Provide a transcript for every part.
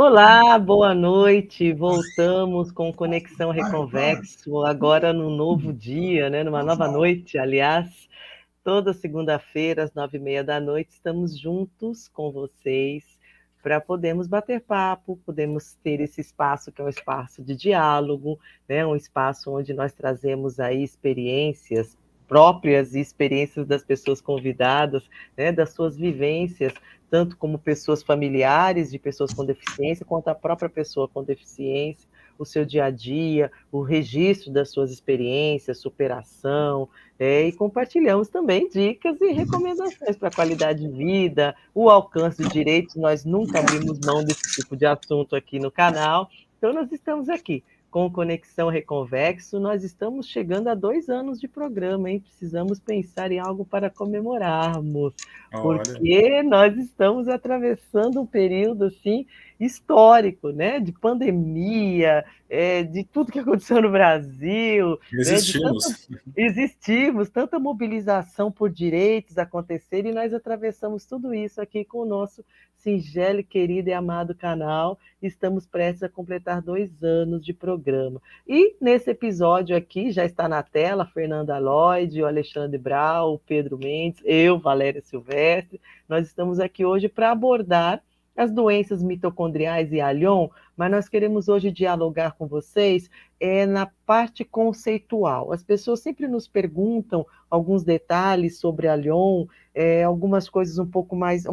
Olá, boa noite. Voltamos com Conexão Reconvexo, agora num novo dia, né? Numa nova noite, aliás. Toda segunda-feira, às 9h30 da noite, estamos juntos com vocês para podermos bater papo, podemos ter esse espaço que é um espaço de diálogo, né? Um espaço onde nós trazemos aí experiências próprias e experiências das pessoas convidadas, né? Das suas vivências, tanto como pessoas familiares de pessoas com deficiência, quanto a própria pessoa com deficiência, o seu dia a dia, o registro das suas experiências, superação, e compartilhamos também dicas e recomendações para a qualidade de vida, o alcance dos direitos. Nós nunca abrimos mão desse tipo de assunto aqui no canal. Então, nós estamos aqui com Conexão Reconvexo. Nós estamos chegando a 2 anos de programa, hein? Precisamos pensar em algo para comemorarmos, porque nós estamos atravessando um período assim histórico, né? De pandemia, de tudo que aconteceu no Brasil, existimos, tanta mobilização por direitos acontecer, e nós atravessamos tudo isso aqui com o nosso singelo, querido e amado canal. Estamos prestes a completar 2 anos de programa. E nesse episódio aqui, já está na tela, a Fernanda Lloyd, o Alexandre Brau, o Pedro Mendes, eu, Valéria Silvestre. Nós estamos aqui hoje para abordar as doenças mitocondriais e Allion, mas nós queremos hoje dialogar com vocês na parte conceitual. As pessoas sempre nos perguntam alguns detalhes sobre Allion, algumas coisas um pouco mais,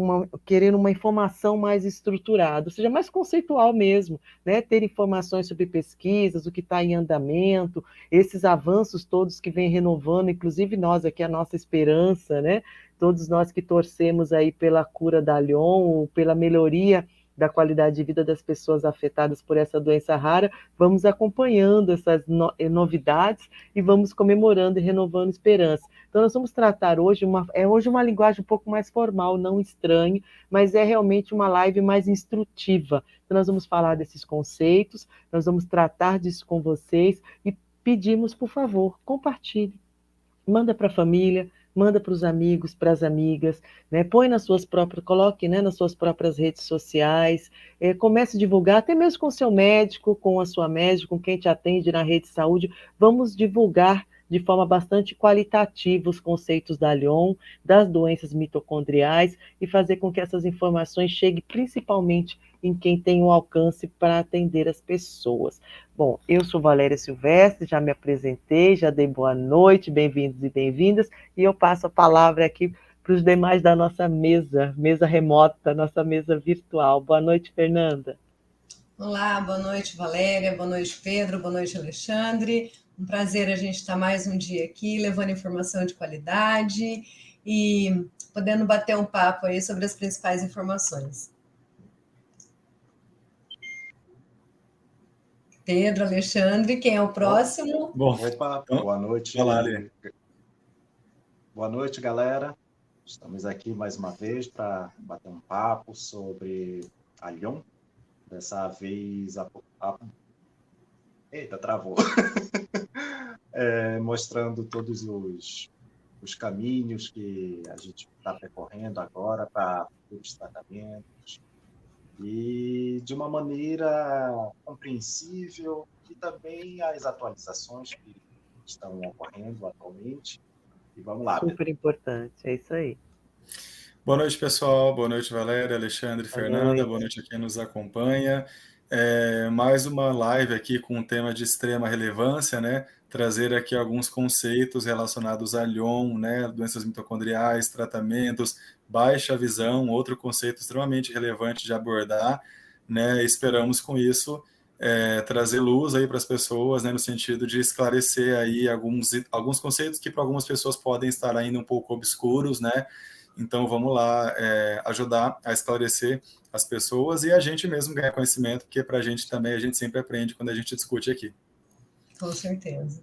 querendo uma informação mais estruturada, ou seja, mais conceitual mesmo, né? Ter informações sobre pesquisas, o que está em andamento, esses avanços todos que vem renovando, inclusive nós aqui, a nossa esperança, né? Todos nós que torcemos aí pela cura da Allion, ou pela melhoria da qualidade de vida das pessoas afetadas por essa doença rara, vamos acompanhando essas novidades e vamos comemorando e renovando esperança. Então, nós vamos tratar hoje uma linguagem um pouco mais formal, não estranha, mas é realmente uma live mais instrutiva. Então, nós vamos falar desses conceitos, nós vamos tratar disso com vocês e pedimos, por favor, compartilhe. Manda para a família, manda para os amigos, para as amigas, né? Põe nas suas próprias, coloque, né, nas suas próprias redes sociais, comece a divulgar, até mesmo com o seu médico, com a sua médica, com quem te atende na rede de saúde. Vamos divulgar de forma bastante qualitativa os conceitos da Allion, das doenças mitocondriais, e fazer com que essas informações cheguem principalmente em quem tem o alcance para atender as pessoas. Bom, eu sou Valéria Silvestre, já me apresentei, já dei boa noite, bem-vindos e bem-vindas, e eu passo a palavra aqui para os demais da nossa mesa remota, nossa mesa virtual. Boa noite, Fernanda. Olá, boa noite, Valéria, boa noite, Pedro, boa noite, Alexandre. Um prazer a gente estar mais um dia aqui, levando informação de qualidade e podendo bater um papo aí sobre as principais informações. Pedro, Alexandre, quem é o próximo? Bom, opa, boa noite. Olá, boa noite, galera. Estamos aqui mais uma vez para bater um papo sobre Allion. Dessa vez, eita, travou. Mostrando todos os caminhos que a gente está percorrendo agora para os tratamentos, e de uma maneira compreensível, e também as atualizações que estão ocorrendo atualmente. E vamos lá. Super importante, é isso aí. Boa noite, pessoal. Boa noite, Valéria, Alexandre, Fernanda. Boa noite a quem nos acompanha. Mais uma live aqui com um tema de extrema relevância, né? Trazer aqui alguns conceitos relacionados a Allion, né? Doenças mitocondriais, tratamentos, baixa visão, outro conceito extremamente relevante de abordar, né? Esperamos com isso trazer luz aí para as pessoas, né? No sentido de esclarecer aí alguns conceitos que para algumas pessoas podem estar ainda um pouco obscuros, né? Então, vamos lá ajudar a esclarecer as pessoas e a gente mesmo ganhar conhecimento, porque para a gente também, a gente sempre aprende quando a gente discute aqui. Com certeza.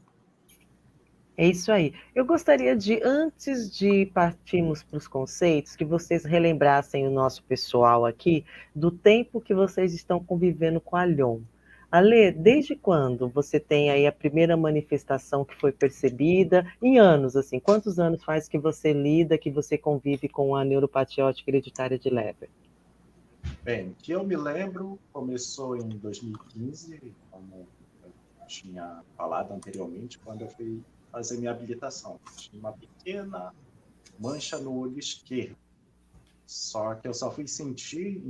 É isso aí. Eu gostaria de, antes de partirmos para os conceitos, que vocês relembrassem o nosso pessoal aqui do tempo que vocês estão convivendo com a Allion. Ale, desde quando você tem aí a primeira manifestação que foi percebida? Em anos, assim, quantos anos faz que você lida, que você convive com a neuropatia ótica hereditária de Leber? Bem, que eu me lembro, começou em 2015, como eu tinha falado anteriormente, quando eu fui fazer minha habilitação. Tinha uma pequena mancha no olho esquerdo. Só que eu só fui sentir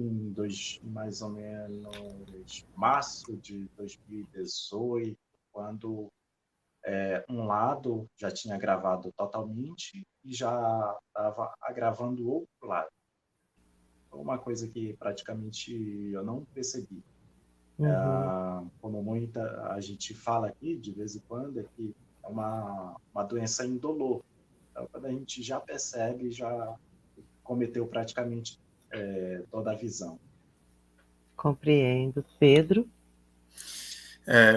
mais ou menos março de 2018, quando um lado já tinha agravado totalmente e já estava agravando o outro lado. Foi uma coisa que praticamente eu não percebi. Uhum. Como muita a gente fala aqui, de vez em quando, é que é uma doença indolor. Então, quando a gente já percebe, já cometeu praticamente toda a visão. Compreendo. Pedro?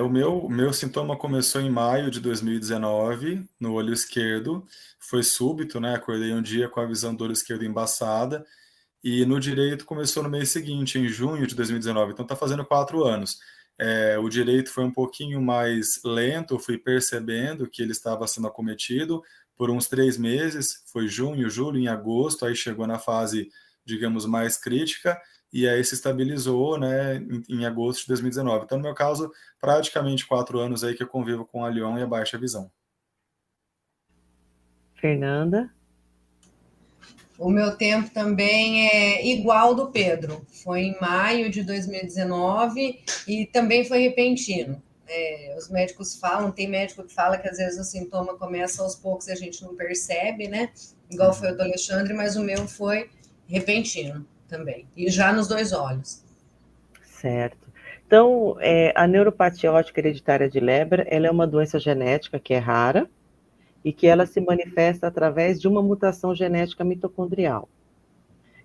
O meu sintoma começou em maio de 2019, no olho esquerdo. Foi súbito, né? Acordei um dia com a visão do olho esquerdo embaçada. E no direito começou no mês seguinte, em junho de 2019. Então está fazendo 4 anos. O direito foi um pouquinho mais lento, eu fui percebendo que ele estava sendo acometido por uns 3 meses. Foi junho, julho, em agosto, aí chegou na fase, digamos, mais crítica, e aí se estabilizou, né, em agosto de 2019. Então, no meu caso, praticamente 4 anos aí que eu convivo com a Lyon e a baixa visão. Fernanda? O meu tempo também é igual do Pedro. Foi em maio de 2019 e também foi repentino. Os médicos falam, tem médico que fala que às vezes o sintoma começa aos poucos e a gente não percebe, né? Igual foi o do Alexandre, mas o meu foi repentino também. E já nos 2 olhos. Certo. Então, a neuropatia óptica hereditária de Leber, ela é uma doença genética que é rara e que ela se manifesta através de uma mutação genética mitocondrial.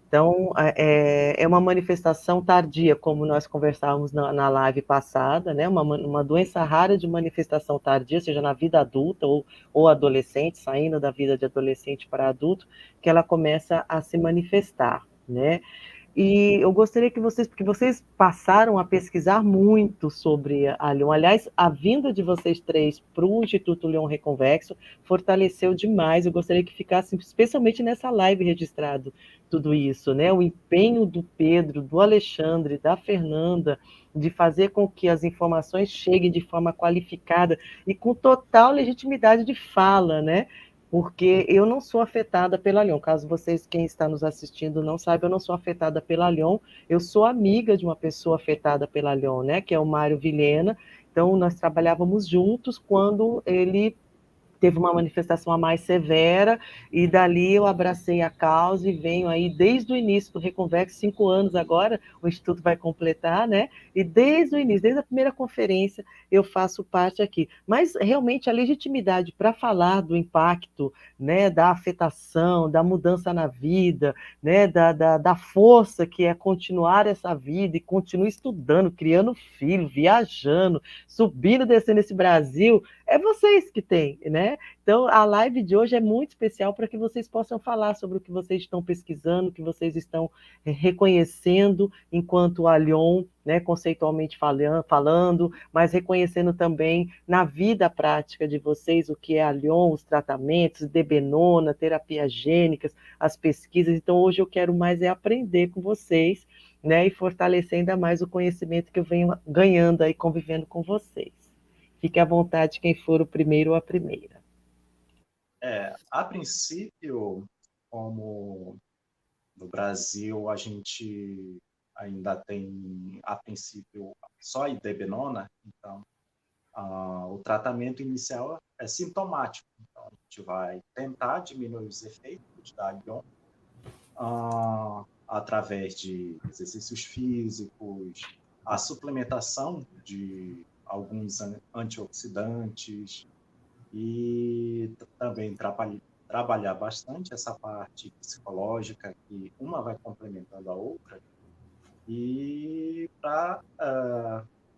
Então, é uma manifestação tardia, como nós conversávamos na live passada, né? Uma doença rara de manifestação tardia, seja na vida adulta ou adolescente, saindo da vida de adolescente para adulto, que ela começa a se manifestar, né? E eu gostaria que vocês, porque vocês passaram a pesquisar muito sobre a Lyon. Aliás, a vinda de vocês três para o Instituto Lyon Reconvexo fortaleceu demais. Eu gostaria que ficasse, especialmente nessa live, registrado tudo isso, né? O empenho do Pedro, do Alexandre, da Fernanda, de fazer com que as informações cheguem de forma qualificada e com total legitimidade de fala, né? Porque eu não sou afetada pela Lyon. Caso vocês, quem está nos assistindo, não saiba, eu não sou afetada pela Lyon. Eu sou amiga de uma pessoa afetada pela Lyon, né? Que é o Mário Vilhena. Então, nós trabalhávamos juntos quando ele teve uma manifestação a mais severa, e dali eu abracei a causa e venho aí desde o início do Reconvexo, 5 anos agora, o Instituto vai completar, né? E desde o início, desde a primeira conferência, eu faço parte aqui. Mas realmente a legitimidade para falar do impacto, né, da afetação, da mudança na vida, né, da força que é continuar essa vida e continuar estudando, criando filho, viajando, subindo, descendo esse Brasil, é vocês que têm, né? Então, a live de hoje é muito especial para que vocês possam falar sobre o que vocês estão pesquisando, o que vocês estão reconhecendo enquanto a Lyon, né, conceitualmente falando, mas reconhecendo também na vida prática de vocês o que é a Lyon, os tratamentos, debenona, terapias gênicas, as pesquisas. Então, hoje eu quero mais aprender com vocês, né, e fortalecer ainda mais o conhecimento que eu venho ganhando aí, convivendo com vocês. Fique à vontade quem for o primeiro ou a primeira. A princípio, como no Brasil a gente ainda tem, a princípio, só a idebenona, então o tratamento inicial é sintomático. Então, a gente vai tentar diminuir os efeitos da Lyon através de exercícios físicos, a suplementação de alguns antioxidantes e também trabalhar bastante essa parte psicológica, que uma vai complementando a outra, e para,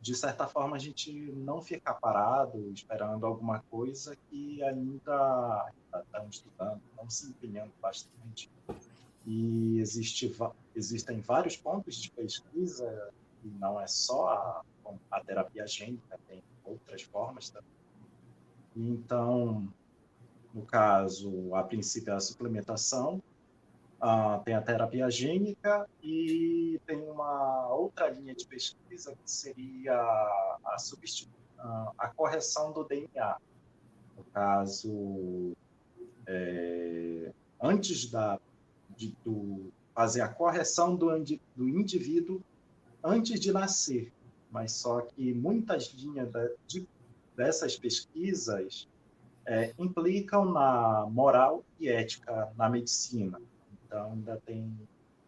de certa forma, a gente não ficar parado esperando alguma coisa que ainda estamos estudando, estamos se empenhando bastante. E existem vários pontos de pesquisa, e não é só a terapia gênica, tem outras formas também. Então, no caso, a princípio, é a suplementação, tem a terapia gênica e tem uma outra linha de pesquisa que seria a correção do DNA. No caso, antes de fazer a correção do indivíduo antes de nascer. Mas só que muitas linhas dessas pesquisas implicam na moral e ética na medicina. Então, ainda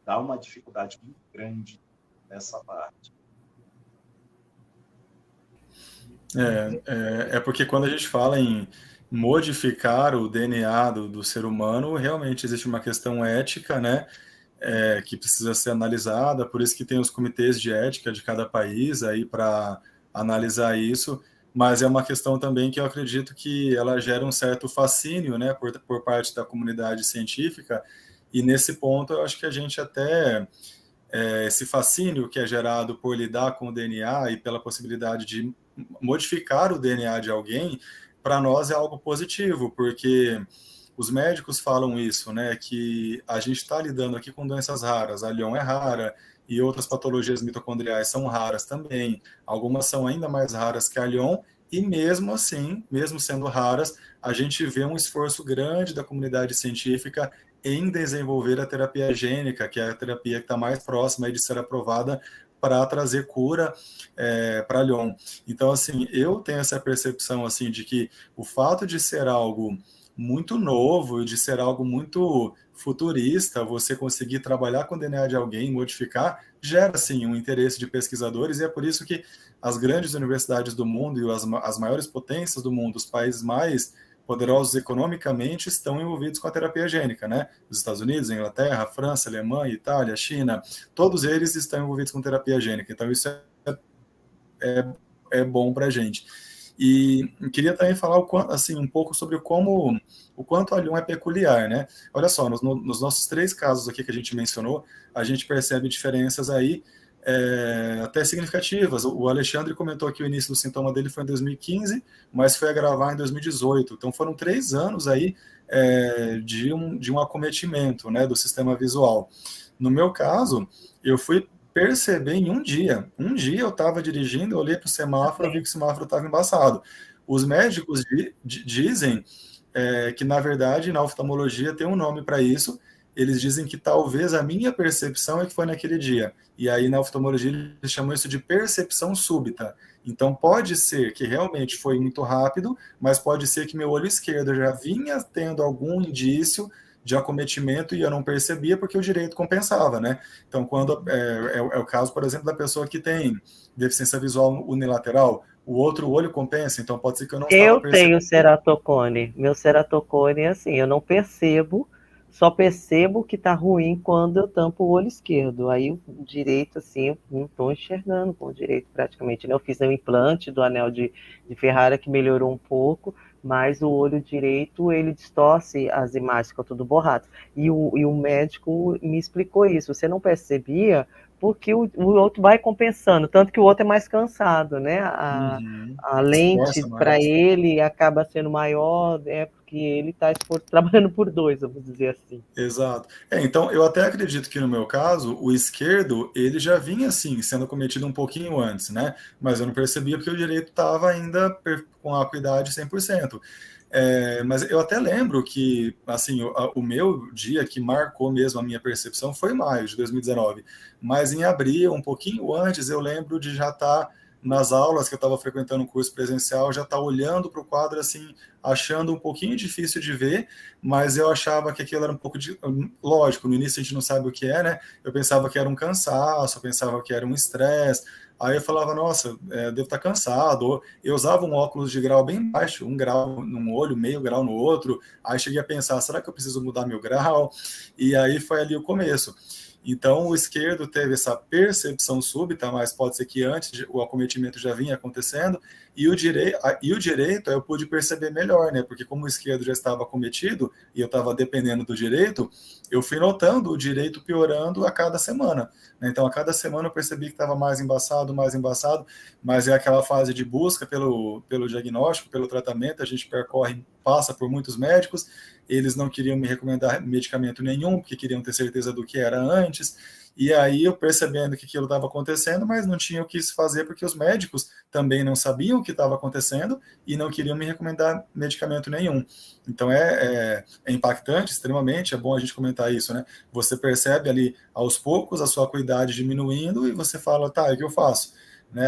dá uma dificuldade muito grande nessa parte. É porque quando a gente fala em modificar o DNA do ser humano, realmente existe uma questão ética, né, que precisa ser analisada, por isso que tem os comitês de ética de cada país aí para analisar isso, mas é uma questão também que eu acredito que ela gera um certo fascínio, né, por parte da comunidade científica, e nesse ponto eu acho que a gente até... esse fascínio que é gerado por lidar com o DNA e pela possibilidade de modificar o DNA de alguém, para nós é algo positivo, porque os médicos falam isso, né, que a gente está lidando aqui com doenças raras, a Lyon é rara, e outras patologias mitocondriais são raras também, algumas são ainda mais raras que a Lyon, e mesmo assim, mesmo sendo raras, a gente vê um esforço grande da comunidade científica em desenvolver a terapia gênica, que é a terapia que está mais próxima de ser aprovada para trazer cura para Lyon. Então, assim, eu tenho essa percepção assim de que o fato de ser algo muito novo, de ser algo muito futurista, você conseguir trabalhar com o DNA de alguém, modificar, gera, sim, um interesse de pesquisadores, e é por isso que as grandes universidades do mundo e as maiores potências do mundo, os países mais poderosos economicamente, estão envolvidos com a terapia gênica, né? Os Estados Unidos, a Inglaterra, a França, a Alemanha, a Itália, a China, todos eles estão envolvidos com terapia gênica. Então, isso é bom para a gente. E queria também falar assim, um pouco sobre o quanto a Lyon é peculiar, né? Olha só, nos nossos 3 casos aqui que a gente mencionou, a gente percebe diferenças aí até significativas. O Alexandre comentou que o início do sintoma dele foi em 2015, mas foi agravar em 2018. Então foram 3 anos aí de um acometimento, né, do sistema visual. No meu caso, eu fui perceber em um dia. Um dia eu estava dirigindo, eu olhei para o semáforo, vi que o semáforo estava embaçado. Os médicos dizem que, na verdade, na oftalmologia tem um nome para isso. Eles dizem que talvez a minha percepção é que foi naquele dia. E aí, na oftalmologia, eles chamam isso de percepção súbita. Então, pode ser que realmente foi muito rápido, mas pode ser que meu olho esquerdo já vinha tendo algum indício de acometimento e eu não percebia porque o direito compensava, né? Então, quando é o caso, por exemplo, da pessoa que tem deficiência visual unilateral, o outro olho compensa, então pode ser que eu não estava percebendo. Eu tenho ceratocone. Meu ceratocone é assim, eu não percebo, só percebo que está ruim quando eu tampo o olho esquerdo. Aí o direito, assim, eu não estou enxergando com o direito praticamente, né? Eu fiz um implante do anel de Ferrara que melhorou um pouco, mas o olho direito, ele distorce as imagens, ficam tudo borrado. E o médico me explicou isso, você não percebia porque o outro vai compensando, tanto que o outro é mais cansado, né? A lente para ele acaba sendo maior, porque ele está trabalhando por 2, vamos dizer assim. Exato. Então, eu até acredito que no meu caso, o esquerdo, ele já vinha assim, sendo cometido um pouquinho antes, né? Mas eu não percebia porque o direito estava ainda com a acuidade 100%. Mas eu até lembro que, assim, o meu dia que marcou mesmo a minha percepção foi maio de 2019. Mas em abril, um pouquinho antes, eu lembro de já estar nas aulas que eu estava frequentando o curso presencial, já estar olhando para o quadro, assim, achando um pouquinho difícil de ver, mas eu achava que aquilo era um pouco de... Lógico, no início a gente não sabe o que é, né? Eu pensava que era um cansaço, eu pensava que era um estresse. Aí eu falava, nossa, devo estar cansado. Eu usava um óculos de grau bem baixo, 1 grau num olho, meio grau no outro. Aí cheguei a pensar, será que eu preciso mudar meu grau? E aí foi ali o começo. Então, o esquerdo teve essa percepção súbita, mas pode ser que antes o acometimento já vinha acontecendo, e o direito eu pude perceber melhor, né? Porque como o esquerdo já estava acometido, e eu estava dependendo do direito, eu fui notando o direito piorando a cada semana. Né? Então, a cada semana eu percebi que estava mais embaçado, mas é aquela fase de busca pelo diagnóstico, pelo tratamento, a gente percorre passa por muitos médicos, eles não queriam me recomendar medicamento nenhum, porque queriam ter certeza do que era antes. E aí eu percebendo que aquilo estava acontecendo, mas não tinha o que se fazer, porque os médicos também não sabiam o que estava acontecendo e não queriam me recomendar medicamento nenhum. Então é impactante, extremamente, é bom a gente comentar isso, né? Você percebe ali, aos poucos, a sua acuidade diminuindo e você fala, tá, o que eu faço? Né,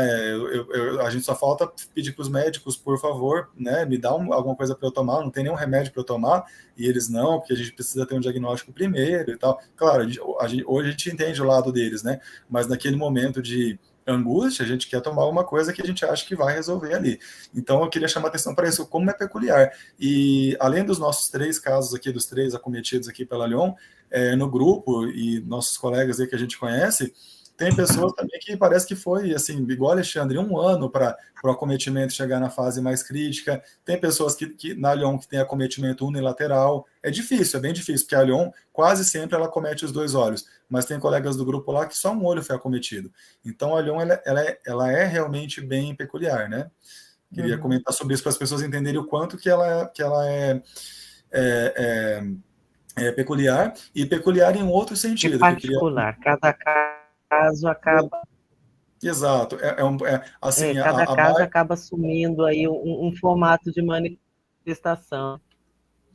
a gente só falta pedir para os médicos, por favor, né, me dá alguma coisa para eu tomar, não tem nenhum remédio para eu tomar, e eles não, porque a gente precisa ter um diagnóstico primeiro e tal. Claro, hoje a gente entende o lado deles, né, mas naquele momento de angústia, a gente quer tomar uma coisa que a gente acha que vai resolver ali. Então eu queria chamar atenção para isso, como é peculiar. E além dos nossos 3 casos aqui, dos 3 acometidos aqui pela Lyon, no grupo e nossos colegas aí que a gente conhece, tem pessoas também que parece que foi, assim, igual Alexandre, 1 ano para o acometimento chegar na fase mais crítica. Tem pessoas que na Lyon que tem acometimento unilateral. É difícil, é bem difícil, porque a Lyon quase sempre ela acomete os 2 olhos. Mas tem colegas do grupo lá que só um olho foi acometido. Então a Lyon ela é realmente bem peculiar, né? Queria comentar sobre isso para as pessoas entenderem o quanto que ela é peculiar, e peculiar em outro sentido. É particular, cada caso acaba... Exato. Assim, cada caso acaba assumindo aí um formato de manifestação.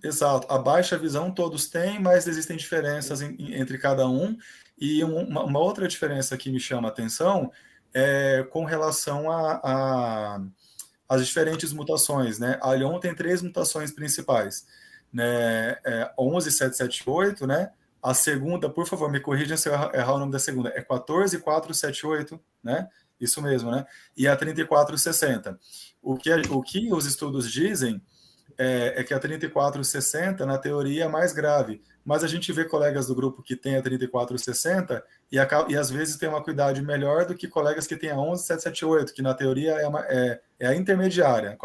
Exato. A baixa visão todos têm, mas existem diferenças entre cada um. E uma outra diferença que me chama a atenção é com relação às diferentes mutações, né? A Lyon tem 3 mutações principais, né? 11778, né? A segunda, por favor, me corrijam se eu errar o nome da segunda, é 14478, né? Isso mesmo, né? E a 3460. O que os estudos dizem é que a 3460, na teoria, é mais grave, mas a gente vê colegas do grupo que tem a 3460 e às vezes tem uma acuidade melhor do que colegas que têm a 11778, que na teoria é a intermediária,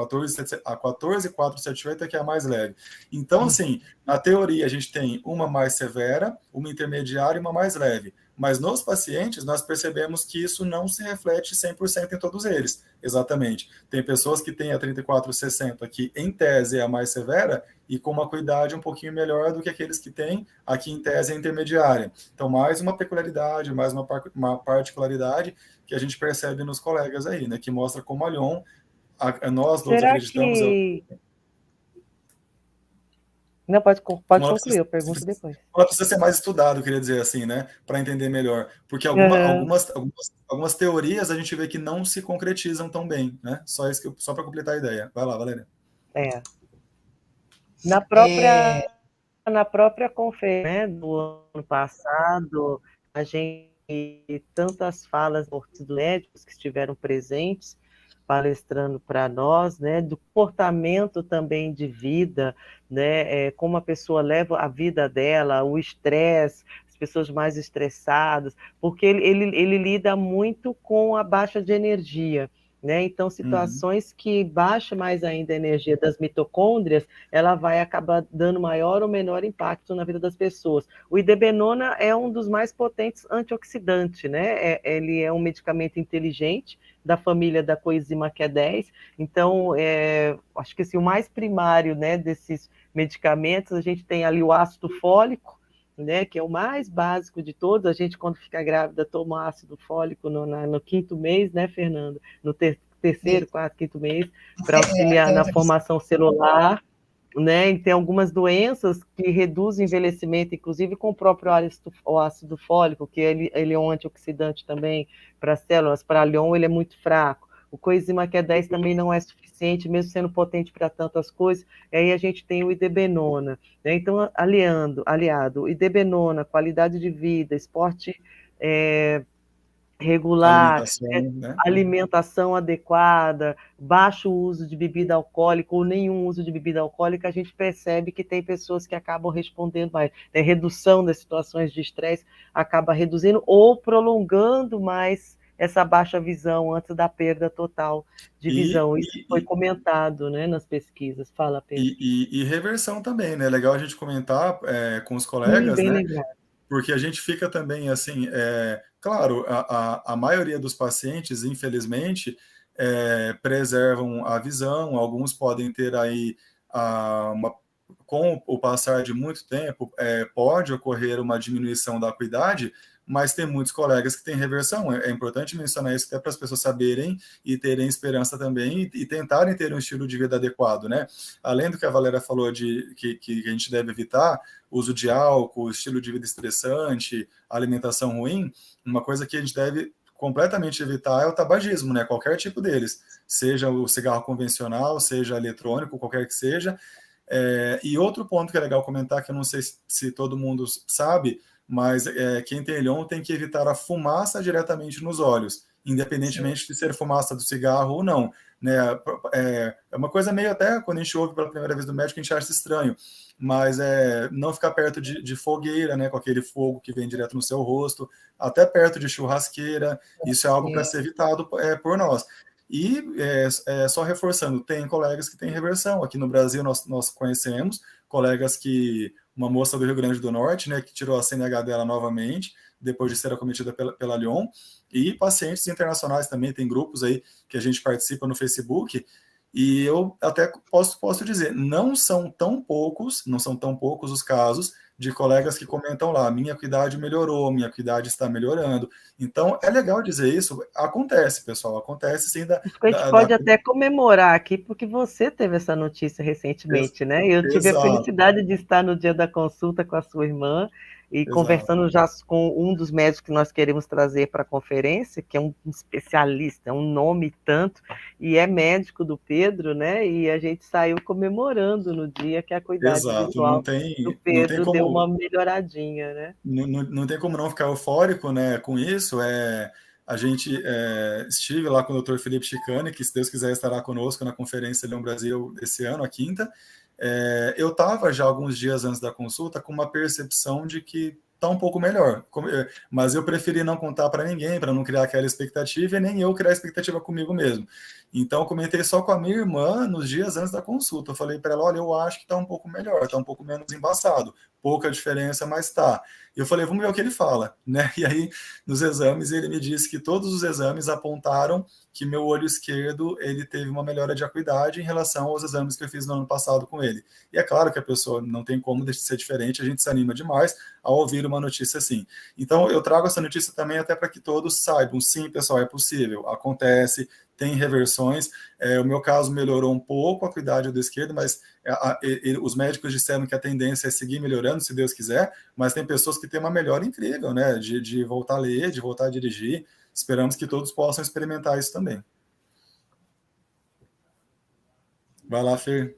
a 14478 é que é a mais leve. Então, assim, na teoria a gente tem uma mais severa, uma intermediária e uma mais leve. Mas nos pacientes, nós percebemos que isso não se reflete 100% em todos eles. Exatamente. Tem pessoas que têm a 3460, que em tese é a mais severa, e com uma acuidade um pouquinho melhor do que aqueles que têm aqui em tese a intermediária. Então, mais uma peculiaridade, mais uma particularidade que a gente percebe nos colegas aí, né? Que mostra como a Lyon, nós todos acreditamos... Não, pode concluir, eu pergunto depois. Ela precisa ser mais estudado, queria dizer assim, né? Para entender melhor. Porque algumas teorias a gente vê que não se concretizam tão bem, né? Só para completar a ideia. Vai lá, Valéria. Na própria conferência, né, do ano passado, a gente tantas falas dos médicos que estiveram presentes, palestrando para nós, né, do comportamento também de vida, né, como a pessoa leva a vida dela, o estresse, as pessoas mais estressadas, porque ele lida muito com a baixa de energia, né? Então, situações que baixam mais ainda a energia das mitocôndrias, ela vai acabar dando maior ou menor impacto na vida das pessoas. O idebenona é um dos mais potentes antioxidantes, né? Ele é um medicamento inteligente, da família da coenzima Q10, então, acho que assim, o mais primário, né, desses medicamentos, a gente tem ali o ácido fólico, né, que é o mais básico de todos. A gente, quando fica grávida, toma ácido fólico no 5º mês, né, Fernanda? No terceiro, 4º, 5º mês, para auxiliar na formação celular, né? E tem algumas doenças que reduzem o envelhecimento, inclusive com o próprio ácido fólico, que ele é um antioxidante também para as células. Para a Lyon, ele é muito fraco. O coenzima Q10 também não é suficiente, mesmo sendo potente para tantas coisas. E aí a gente tem o idebenona, né? Então, aliado, idebenona, qualidade de vida, esporte regular, alimentação adequada, baixo uso de bebida alcoólica ou nenhum uso de bebida alcoólica, a gente percebe que tem pessoas que acabam respondendo mais. A redução das situações de estresse acaba reduzindo ou prolongando mais essa baixa visão antes da perda total de visão. Isso foi comentado, né, nas pesquisas. Fala, Pedro. E reversão também, né? É legal a gente comentar com os colegas, bem né? Legal. Porque a gente fica também, assim, claro, a maioria dos pacientes, infelizmente, preservam a visão, alguns podem ter aí com o passar de muito tempo, pode ocorrer uma diminuição da acuidade, mas tem muitos colegas que têm reversão. É importante mencionar isso até para as pessoas saberem e terem esperança também e tentarem ter um estilo de vida adequado, né? Além do que a Valéria falou de que a gente deve evitar, uso de álcool, estilo de vida estressante, alimentação ruim, uma coisa que a gente deve completamente evitar é o tabagismo, né? Qualquer tipo deles, seja o cigarro convencional, seja eletrônico, qualquer que seja. E outro ponto que é legal comentar, que eu não sei se todo mundo sabe, mas quem tem Lyon tem que evitar a fumaça diretamente nos olhos, independentemente de ser fumaça do cigarro ou não. Né? É uma coisa meio até, quando a gente ouve pela primeira vez do médico, a gente acha estranho, mas não ficar perto de fogueira, né, com aquele fogo que vem direto no seu rosto, até perto de churrasqueira, isso é algo para ser evitado por nós. E só reforçando, tem colegas que têm reversão. Aqui no Brasil nós conhecemos colegas uma moça do Rio Grande do Norte, né, que tirou a CNH dela novamente, depois de ser acometida pela Lyon, e pacientes internacionais também, tem grupos aí que a gente participa no Facebook, e eu até posso dizer, não são tão poucos os casos de colegas que comentam lá, minha acuidade melhorou, minha acuidade está melhorando. Então, é legal dizer isso, acontece, pessoal, acontece sim. A gente pode até comemorar aqui, porque você teve essa notícia recentemente, né? Eu tive a felicidade de estar no dia da consulta com a sua irmã, e conversando já com um dos médicos que nós queremos trazer para a conferência, que é um especialista, é um nome tanto, e é médico do Pedro, né? E a gente saiu comemorando no dia que a acuidade visual do Pedro deu uma melhoradinha, né? Não tem como não ficar eufórico, né, com isso. A gente estive lá com o Dr. Felipe Chicane, que se Deus quiser estará conosco na conferência Lyon Brasil esse ano, a 5ª. Eu estava já alguns dias antes da consulta com uma percepção de que está um pouco melhor, mas eu preferi não contar para ninguém, para não criar aquela expectativa e nem eu criar expectativa comigo mesmo. Então, eu comentei só com a minha irmã nos dias antes da consulta. Eu falei para ela, olha, eu acho que está um pouco melhor, está um pouco menos embaçado, pouca diferença, mas está. E eu falei, vamos ver o que ele fala, né? E aí, nos exames, ele me disse que todos os exames apontaram que meu olho esquerdo, ele teve uma melhora de acuidade em relação aos exames que eu fiz no ano passado com ele. E é claro que a pessoa não tem como deixar de ser diferente, a gente se anima demais ao ouvir uma notícia assim. Então, eu trago essa notícia também até para que todos saibam, sim, pessoal, é possível, acontece, tem reversões. O meu caso melhorou um pouco a acuidade do esquerdo, mas os médicos disseram que a tendência é seguir melhorando, se Deus quiser, mas tem pessoas que têm uma melhora incrível, né, de voltar a ler, de voltar a dirigir. Esperamos que todos possam experimentar isso também. Vai lá, Fer.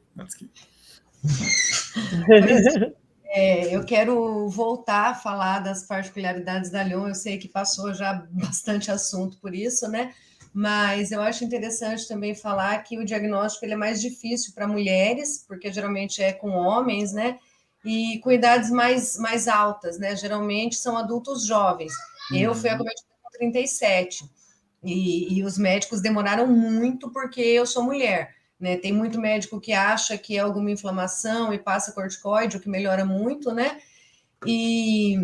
Eu quero voltar a falar das particularidades da Lyon. Eu sei que passou já bastante assunto por isso, né? Mas eu acho interessante também falar que o diagnóstico ele é mais difícil para mulheres, porque geralmente é com homens, né? E com idades mais altas, né? Geralmente são adultos jovens. Eu fui acometida com 37, e os médicos demoraram muito porque eu sou mulher, né? Tem muito médico que acha que é alguma inflamação e passa corticoide, o que melhora muito, né? E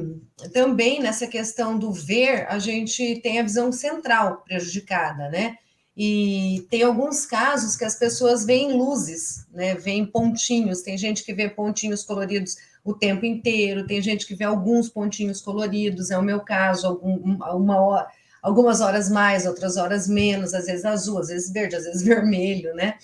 também nessa questão do ver, a gente tem a visão central prejudicada, né? E tem alguns casos que as pessoas veem luzes, né? Veem pontinhos. Tem gente que vê pontinhos coloridos o tempo inteiro, tem gente que vê alguns pontinhos coloridos, é o meu caso, algumas horas mais, outras horas menos, às vezes azul, às vezes verde, às vezes vermelho, né?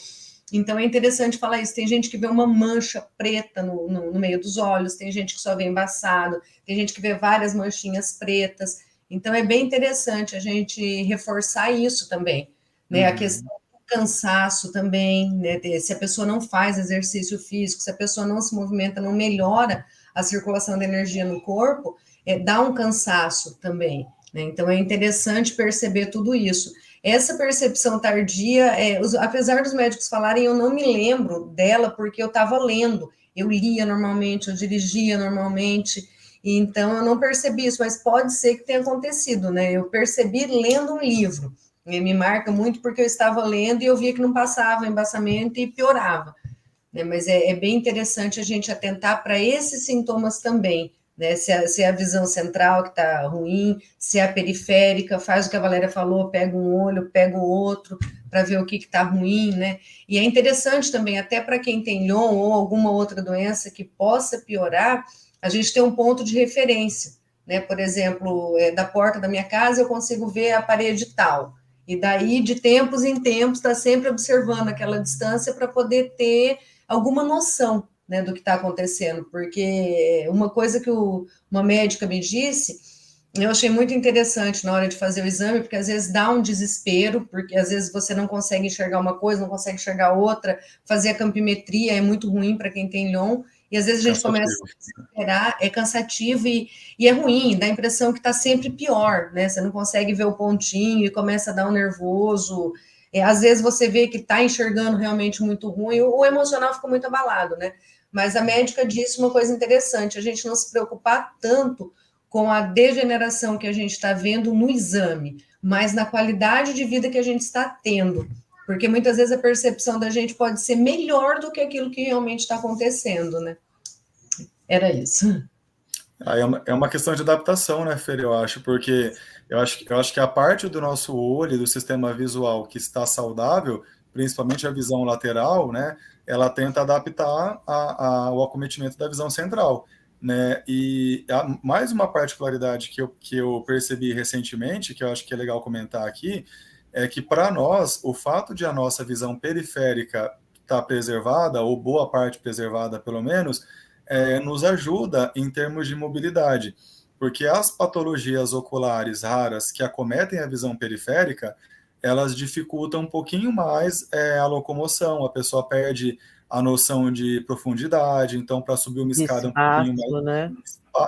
Então é interessante falar isso. Tem gente que vê uma mancha preta no meio dos olhos, tem gente que só vê embaçado, tem gente que vê várias manchinhas pretas. Então é bem interessante a gente reforçar isso também, né? A questão do cansaço também, né? Se a pessoa não faz exercício físico, se a pessoa não se movimenta, não melhora a circulação da energia no corpo, dá um cansaço também, né? Então é interessante perceber tudo isso. Essa percepção tardia, apesar dos médicos falarem, eu não me lembro dela porque eu estava lendo. Eu lia normalmente, eu dirigia normalmente, então eu não percebi isso, mas pode ser que tenha acontecido, né? Eu percebi lendo um livro. Me marca muito porque eu estava lendo e eu via que não passava embaçamento e piorava, né? Mas é bem interessante a gente atentar para esses sintomas também, né? Se é a visão central que está ruim, se é a periférica, faz o que a Valéria falou, pega um olho, pega o outro, para ver o que está ruim, né? E é interessante também, até para quem tem Lyon ou alguma outra doença que possa piorar, a gente ter um ponto de referência, né? Por exemplo, da porta da minha casa eu consigo ver a parede tal. E daí, de tempos em tempos, está sempre observando aquela distância para poder ter alguma noção, né, do que está acontecendo. Porque uma coisa que uma médica me disse, eu achei muito interessante na hora de fazer o exame, porque às vezes dá um desespero, porque às vezes você não consegue enxergar uma coisa, não consegue enxergar outra, fazer a campimetria é muito ruim para quem tem Lyon, e às vezes a gente começa a desesperar, é cansativo e é ruim, dá a impressão que está sempre pior, né? Você não consegue ver o pontinho e começa a dar um nervoso. Às vezes você vê que está enxergando realmente muito ruim, o emocional fica muito abalado, né? Mas a médica disse uma coisa interessante, a gente não se preocupar tanto com a degeneração que a gente está vendo no exame, mas na qualidade de vida que a gente está tendo. Porque muitas vezes a percepção da gente pode ser melhor do que aquilo que realmente está acontecendo, né? Era isso. Aí é uma questão de adaptação, né, Fer? Eu acho, porque eu acho que a parte do nosso olho, do sistema visual que está saudável, principalmente a visão lateral, né, ela tenta adaptar ao acometimento da visão central, né? E mais uma particularidade que eu percebi recentemente, que eu acho que é legal comentar aqui, é que para nós, o fato de a nossa visão periférica estar preservada, ou boa parte preservada pelo menos, nos ajuda em termos de mobilidade, porque as patologias oculares raras que acometem a visão periférica, elas dificultam um pouquinho mais a locomoção, a pessoa perde a noção de profundidade, então para subir uma escada espaço, um pouquinho mais, né?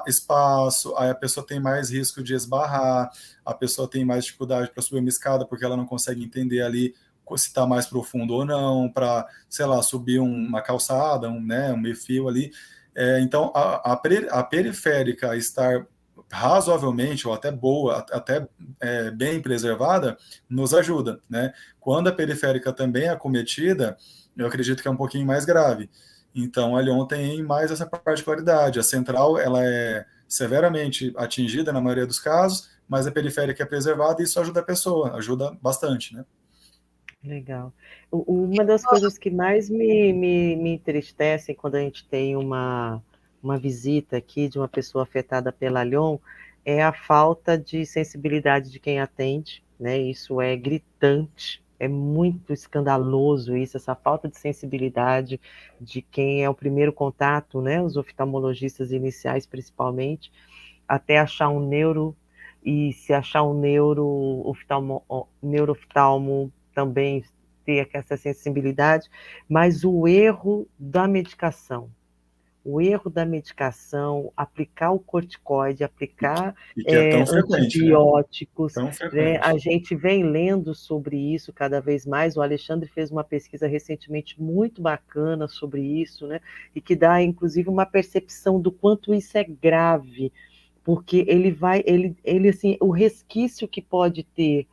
Espaço, aí a pessoa tem mais risco de esbarrar, a pessoa tem mais dificuldade para subir uma escada porque ela não consegue entender ali se está mais profundo ou não, para, sei lá, subir uma calçada, um meio-fio ali. Então, a periférica estar razoavelmente ou até boa, até bem preservada, nos ajuda, né? Quando a periférica também é acometida, eu acredito que é um pouquinho mais grave. Então, a Lyon tem mais essa particularidade. A central, ela é severamente atingida na maioria dos casos, mas a periférica é preservada e isso ajuda a pessoa, ajuda bastante, né? Legal. Uma das coisas que mais me entristecem quando a gente tem uma visita aqui de uma pessoa afetada pela Lyon é a falta de sensibilidade de quem atende, né? Isso é gritante, é muito escandaloso isso, essa falta de sensibilidade de quem é o primeiro contato, né? Os oftalmologistas iniciais principalmente, até achar um neuro, e se achar um neurooftalmo também ter essa sensibilidade, mas o erro da medicação, aplicar o corticoide, aplicar E que é tão frequente, antibióticos, tão né? frequente. A gente vem lendo sobre isso cada vez mais, o Alexandre fez uma pesquisa recentemente muito bacana sobre isso, né? E que dá, inclusive, uma percepção do quanto isso é grave, porque ele assim, o resquício que pode ter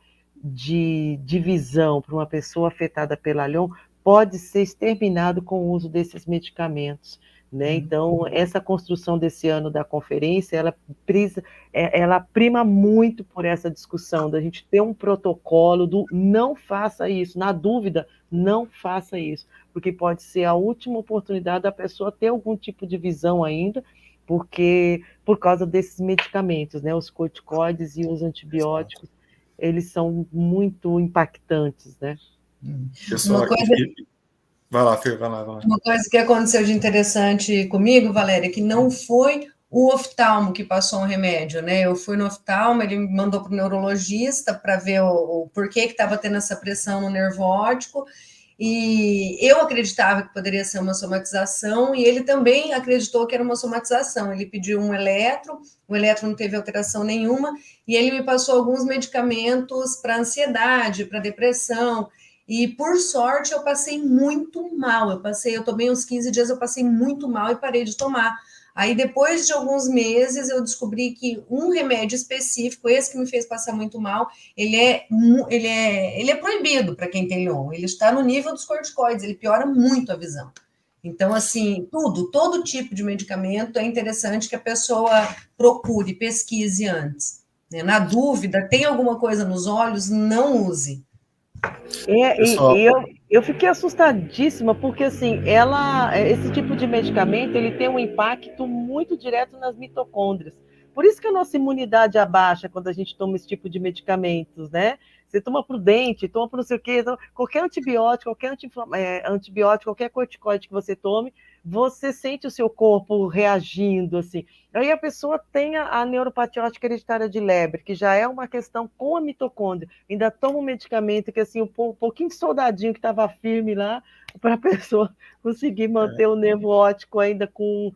de visão para uma pessoa afetada pela Lyon pode ser exterminado com o uso desses medicamentos, né? Então, essa construção desse ano da conferência, ela prima muito por essa discussão, da gente ter um protocolo do não faça isso, na dúvida, não faça isso, porque pode ser a última oportunidade da pessoa ter algum tipo de visão ainda, porque por causa desses medicamentos, né? Os corticoides e os antibióticos, eles são muito impactantes, né? Pessoal, vai lá, Fer, vai lá. Uma coisa que aconteceu de interessante comigo, Valéria, que não foi o oftalmo que passou um remédio, né? Eu fui no oftalmo, ele me mandou para o neurologista para ver o porquê que estava tendo essa pressão no nervo óptico, e eu acreditava que poderia ser uma somatização, e ele também acreditou que era uma somatização. Ele pediu um eletro, o eletro não teve alteração nenhuma, e ele me passou alguns medicamentos para ansiedade, para depressão, e por sorte eu passei muito mal. Eu tomei uns 15 dias, eu passei muito mal e parei de tomar. Aí, depois de alguns meses, eu descobri que um remédio específico, esse que me fez passar muito mal, ele é proibido para quem tem Lyon. Ele está no nível dos corticoides, ele piora muito a visão. Então, assim, todo tipo de medicamento é interessante que a pessoa procure, pesquise antes, né? Na dúvida, tem alguma coisa nos olhos, não use. Pessoal, Eu fiquei assustadíssima, porque assim, esse tipo de medicamento ele tem um impacto muito direto nas mitocôndrias. Por isso que a nossa imunidade abaixa quando a gente toma esse tipo de medicamentos, né? Você toma para o dente, toma para não sei o quê, qualquer antibiótico, antibiótico, qualquer corticoide que você tome, você sente o seu corpo reagindo, assim. Aí a pessoa tem a neuropatia hereditária de Leber, que já é uma questão com a mitocôndria, ainda toma um medicamento que, assim, um pouquinho de soldadinho que estava firme lá, para a pessoa conseguir manter o nervo óptico ainda com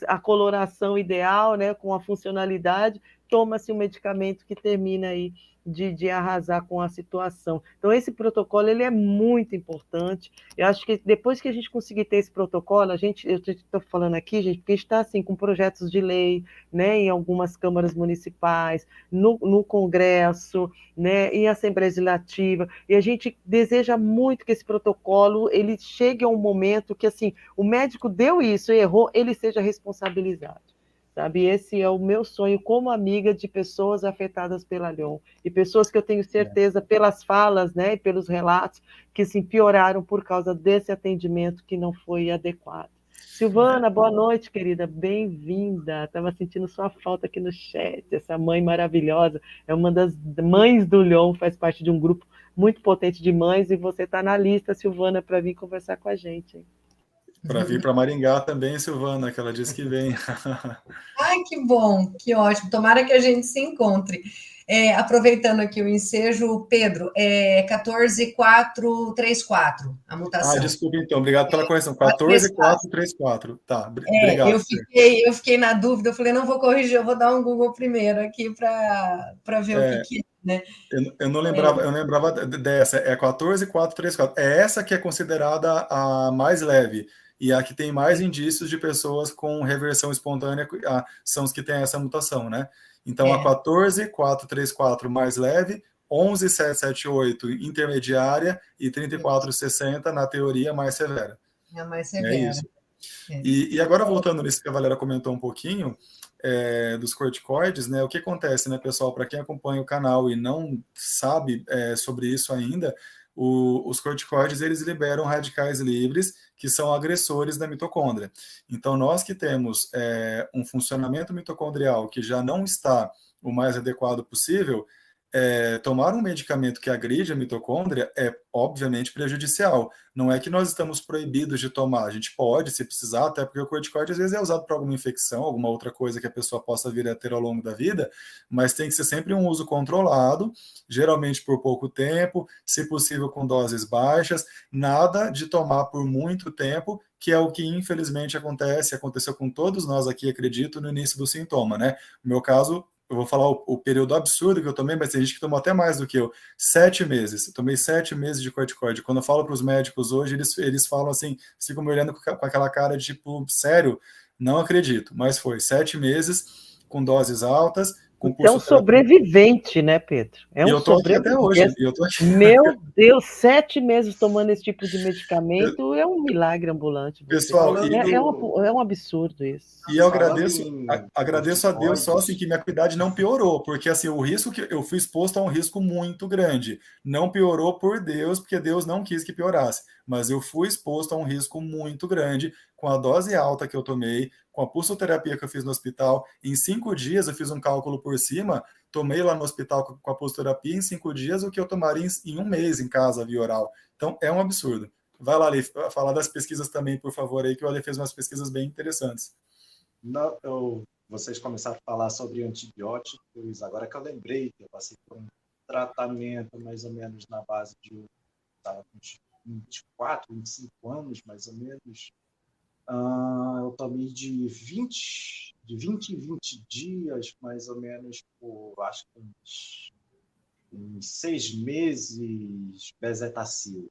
a coloração ideal, né, com a funcionalidade, toma-se um medicamento que termina aí de arrasar com a situação. Então, esse protocolo ele é muito importante. Eu acho que depois que a gente conseguir ter esse protocolo, eu estou falando aqui, gente, porque a gente está assim, com projetos de lei, né, em algumas câmaras municipais, no Congresso, né, em Assembleia Legislativa, e a gente deseja muito que esse protocolo ele chegue a um momento que assim, o médico deu isso e errou, ele seja responsabilizado. Sabe, esse é o meu sonho como amiga de pessoas afetadas pela Lyon e pessoas que eu tenho certeza pelas falas, né, e pelos relatos que se pioraram por causa desse atendimento que não foi adequado. Silvana, boa noite, querida, bem-vinda. Estava sentindo sua falta aqui no chat. Essa mãe maravilhosa é uma das mães do Lyon, faz parte de um grupo muito potente de mães e você está na lista, Silvana, para vir conversar com a gente. Para vir para Maringá também, Silvana, que ela disse que vem. Ai, que bom, que ótimo. Tomara que a gente se encontre. Aproveitando aqui o ensejo, Pedro, 14434, a mutação. Desculpa então, obrigado pela correção. 14434. Tá, obrigado. Eu fiquei na dúvida, eu falei, não vou corrigir, eu vou dar um Google primeiro aqui para ver o que é, né? Eu não lembrava, eu lembrava dessa, é 14434. É essa que é considerada a mais leve. E a que tem mais indícios de pessoas com reversão espontânea são os que têm essa mutação, né? Então, a 14434 mais leve, 11778 intermediária e 3460 na teoria mais severa. É a mais severa. É isso. E agora, voltando nisso que a Valéria comentou um pouquinho, dos corticoides, né? O que acontece, né, pessoal? Para quem acompanha o canal e não sabe sobre isso ainda, os corticoides eles liberam radicais livres que são agressores da mitocôndria. Então, nós que temos um funcionamento mitocondrial que já não está o mais adequado possível, tomar um medicamento que agride a mitocôndria é obviamente prejudicial. Não é que nós estamos proibidos de tomar, a gente pode, se precisar, até porque o corticoide às vezes é usado para alguma infecção, alguma outra coisa que a pessoa possa vir a ter ao longo da vida, mas tem que ser sempre um uso controlado, geralmente por pouco tempo, se possível com doses baixas, nada de tomar por muito tempo, que é o que infelizmente aconteceu com todos nós aqui, acredito, no início do sintoma, né? No meu caso, eu vou falar o período absurdo que eu tomei, mas tem gente que tomou até mais do que eu. 7 meses. Eu tomei 7 meses de corticoide. Quando eu falo para os médicos hoje, eles falam assim, ficam me olhando com aquela cara de tipo, sério? Não acredito. Mas foi 7 meses com doses altas, com É um sobrevivente, né, Pedro? E eu tô aqui até hoje. Meu Deus, 7 meses tomando esse tipo de medicamento é um milagre ambulante. Pessoal, é um absurdo isso. E eu agradeço a Deus só assim que minha acuidade não piorou, porque assim o risco que eu fui exposto a um risco muito grande. Não piorou por Deus, porque Deus não quis que piorasse, mas eu fui exposto a um risco muito grande com a dose alta que eu tomei, com a pulsoterapia que eu fiz no hospital. Em 5 dias eu fiz um cálculo por cima, tomei lá no hospital com a pulsoterapia em 5 dias o que eu tomaria em 1 mês em casa via oral. Então é um absurdo. Vai lá, Ale, falar das pesquisas também, por favor, aí que o Ale fez umas pesquisas bem interessantes. Vocês começaram a falar sobre antibióticos, agora que eu lembrei que eu passei por um tratamento mais ou menos na base de estava com 24, 25 anos, mais ou menos. Eu tomei de 20 em 20 dias, mais ou menos, por acho que uns 6 meses, bezetacil.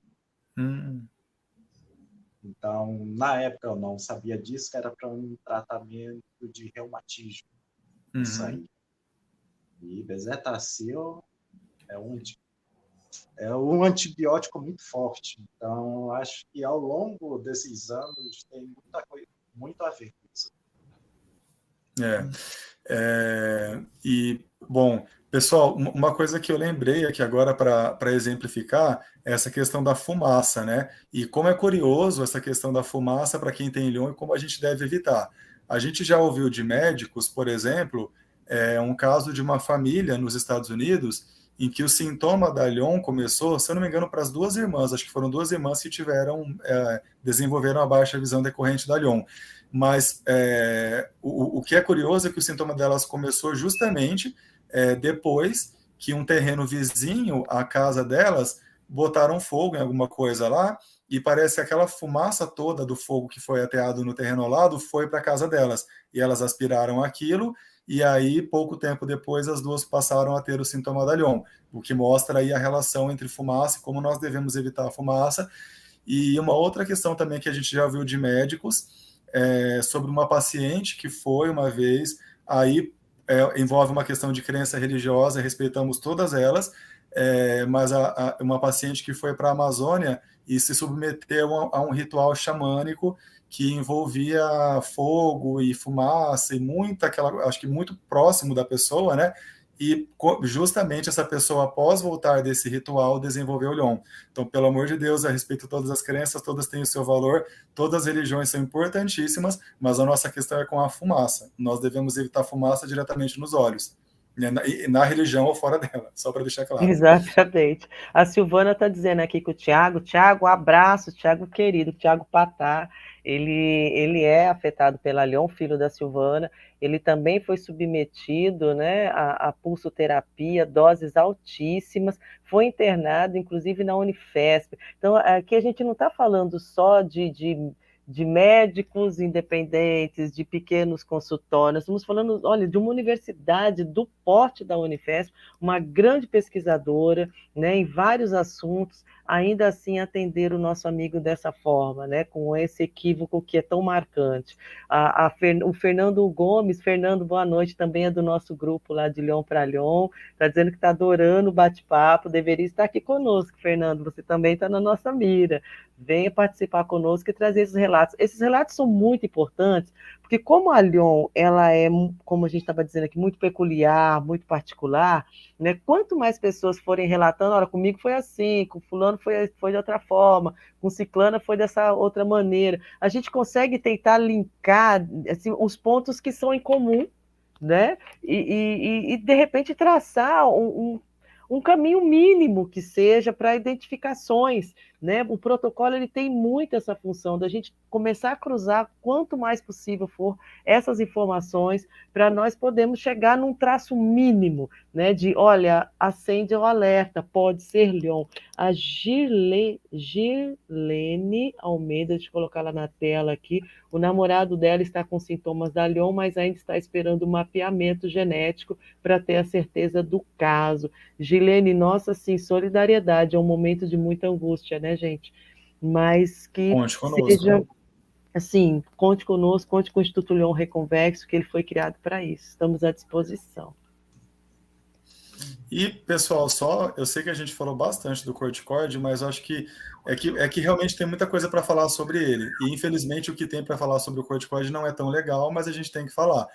Então, na época, eu não sabia disso, que era para um tratamento de reumatismo. Isso aí. E bezetacil é um antibiótico muito forte. Então, acho que ao longo desses anos tem muita coisa, muito a ver com isso. E, bom, Pessoal, uma coisa que eu lembrei aqui agora para exemplificar é essa questão da fumaça, né? E como é curioso essa questão da fumaça para quem tem Lyon e como a gente deve evitar. A gente já ouviu de médicos, por exemplo, um caso de uma família nos Estados Unidos em que o sintoma da Lyon começou, se eu não me engano, para as duas irmãs. Acho que foram duas irmãs que desenvolveram a baixa visão decorrente da Lyon. Mas o que é curioso é que o sintoma delas começou justamente depois que um terreno vizinho à casa delas botaram fogo em alguma coisa lá e parece que aquela fumaça toda do fogo que foi ateado no terreno ao lado foi para a casa delas e elas aspiraram aquilo e aí pouco tempo depois as duas passaram a ter o sintoma da Lyon, o que mostra aí a relação entre fumaça e como nós devemos evitar a fumaça. E uma outra questão também que a gente já viu de médicos sobre uma paciente que foi uma vez aí envolve uma questão de crença religiosa, respeitamos todas elas, mas uma paciente que foi para a Amazônia e se submeteu a um ritual xamânico que envolvia fogo e fumaça e acho que muito próximo da pessoa, né? E justamente essa pessoa, após voltar desse ritual, desenvolveu o Lyon. Então, pelo amor de Deus, a respeito de todas as crenças, todas têm o seu valor, todas as religiões são importantíssimas, mas a nossa questão é com a fumaça. Nós devemos evitar fumaça diretamente nos olhos, né? Na religião ou fora dela, só para deixar claro. Exatamente. A Silvana está dizendo aqui que o Tiago, abraço, Tiago querido, Tiago Patá, ele é afetado pela Lyon, filho da Silvana, ele também foi submetido, né, a pulsoterapia, doses altíssimas, foi internado, inclusive na Unifesp. Então, aqui a gente não está falando só de médicos independentes, de pequenos consultórios, estamos falando, olha, de uma universidade do porte da Unifesp, uma grande pesquisadora, né, em vários assuntos, ainda assim atender o nosso amigo dessa forma, né, com esse equívoco que é tão marcante. O Fernando Gomes, Fernando, boa noite, também é do nosso grupo lá de Lyon para Lyon, está dizendo que está adorando o bate-papo, deveria estar aqui conosco, Fernando, você também está na nossa mira. Venha participar conosco e trazer esses relatos. Esses relatos são muito importantes, porque como a Lyon, ela é, como a gente estava dizendo aqui, muito peculiar, muito particular, né? Quanto mais pessoas forem relatando, olha, comigo foi assim, com fulano foi de outra forma, com ciclana foi dessa outra maneira, a gente consegue tentar linkar assim, os pontos que são em comum, né? E de repente traçar um caminho mínimo que seja para identificações, né? O protocolo ele tem muito essa função da gente começar a cruzar quanto mais possível for essas informações para nós podermos chegar num traço mínimo, né? De, olha, acende o alerta, pode ser Lyon. A Girlene Almeida, deixa eu colocar ela na tela aqui, o namorado dela está com sintomas da Lyon, mas ainda está esperando o mapeamento genético para ter a certeza do caso. Gilene, nossa, sim, solidariedade, é um momento de muita angústia, né, gente? Mas que Conte conosco. seja, assim, conte conosco, conte com o Instituto Lyon Reconvexo, que ele foi criado para isso. Estamos à disposição. E, pessoal, eu sei que a gente falou bastante do corticoide, mas acho que realmente tem muita coisa para falar sobre ele. E, infelizmente, o que tem para falar sobre o corticoide não é tão legal, mas a gente tem que falar.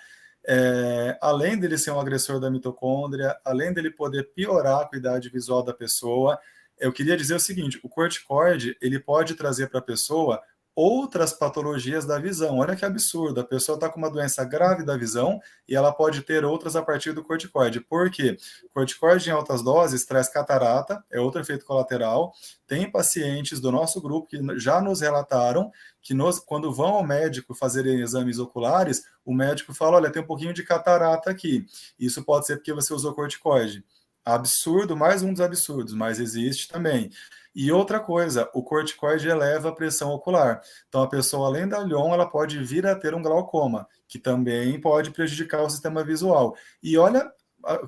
Além dele ser um agressor da mitocôndria, além dele poder piorar a acuidade visual da pessoa, eu queria dizer o seguinte, o corticoide, ele pode trazer para a pessoa outras patologias da visão. Olha que absurdo, a pessoa está com uma doença grave da visão e ela pode ter outras a partir do corticoide. Por quê? Corticoide em altas doses traz catarata, é outro efeito colateral. Tem pacientes do nosso grupo que já nos relataram que quando vão ao médico fazerem exames oculares, o médico fala, olha, tem um pouquinho de catarata aqui. Isso pode ser porque você usou corticoide. Absurdo, mais um dos absurdos, mas existe também. E outra coisa, o corticoide eleva a pressão ocular. Então, a pessoa, além da Lyon, ela pode vir a ter um glaucoma, que também pode prejudicar o sistema visual. E olha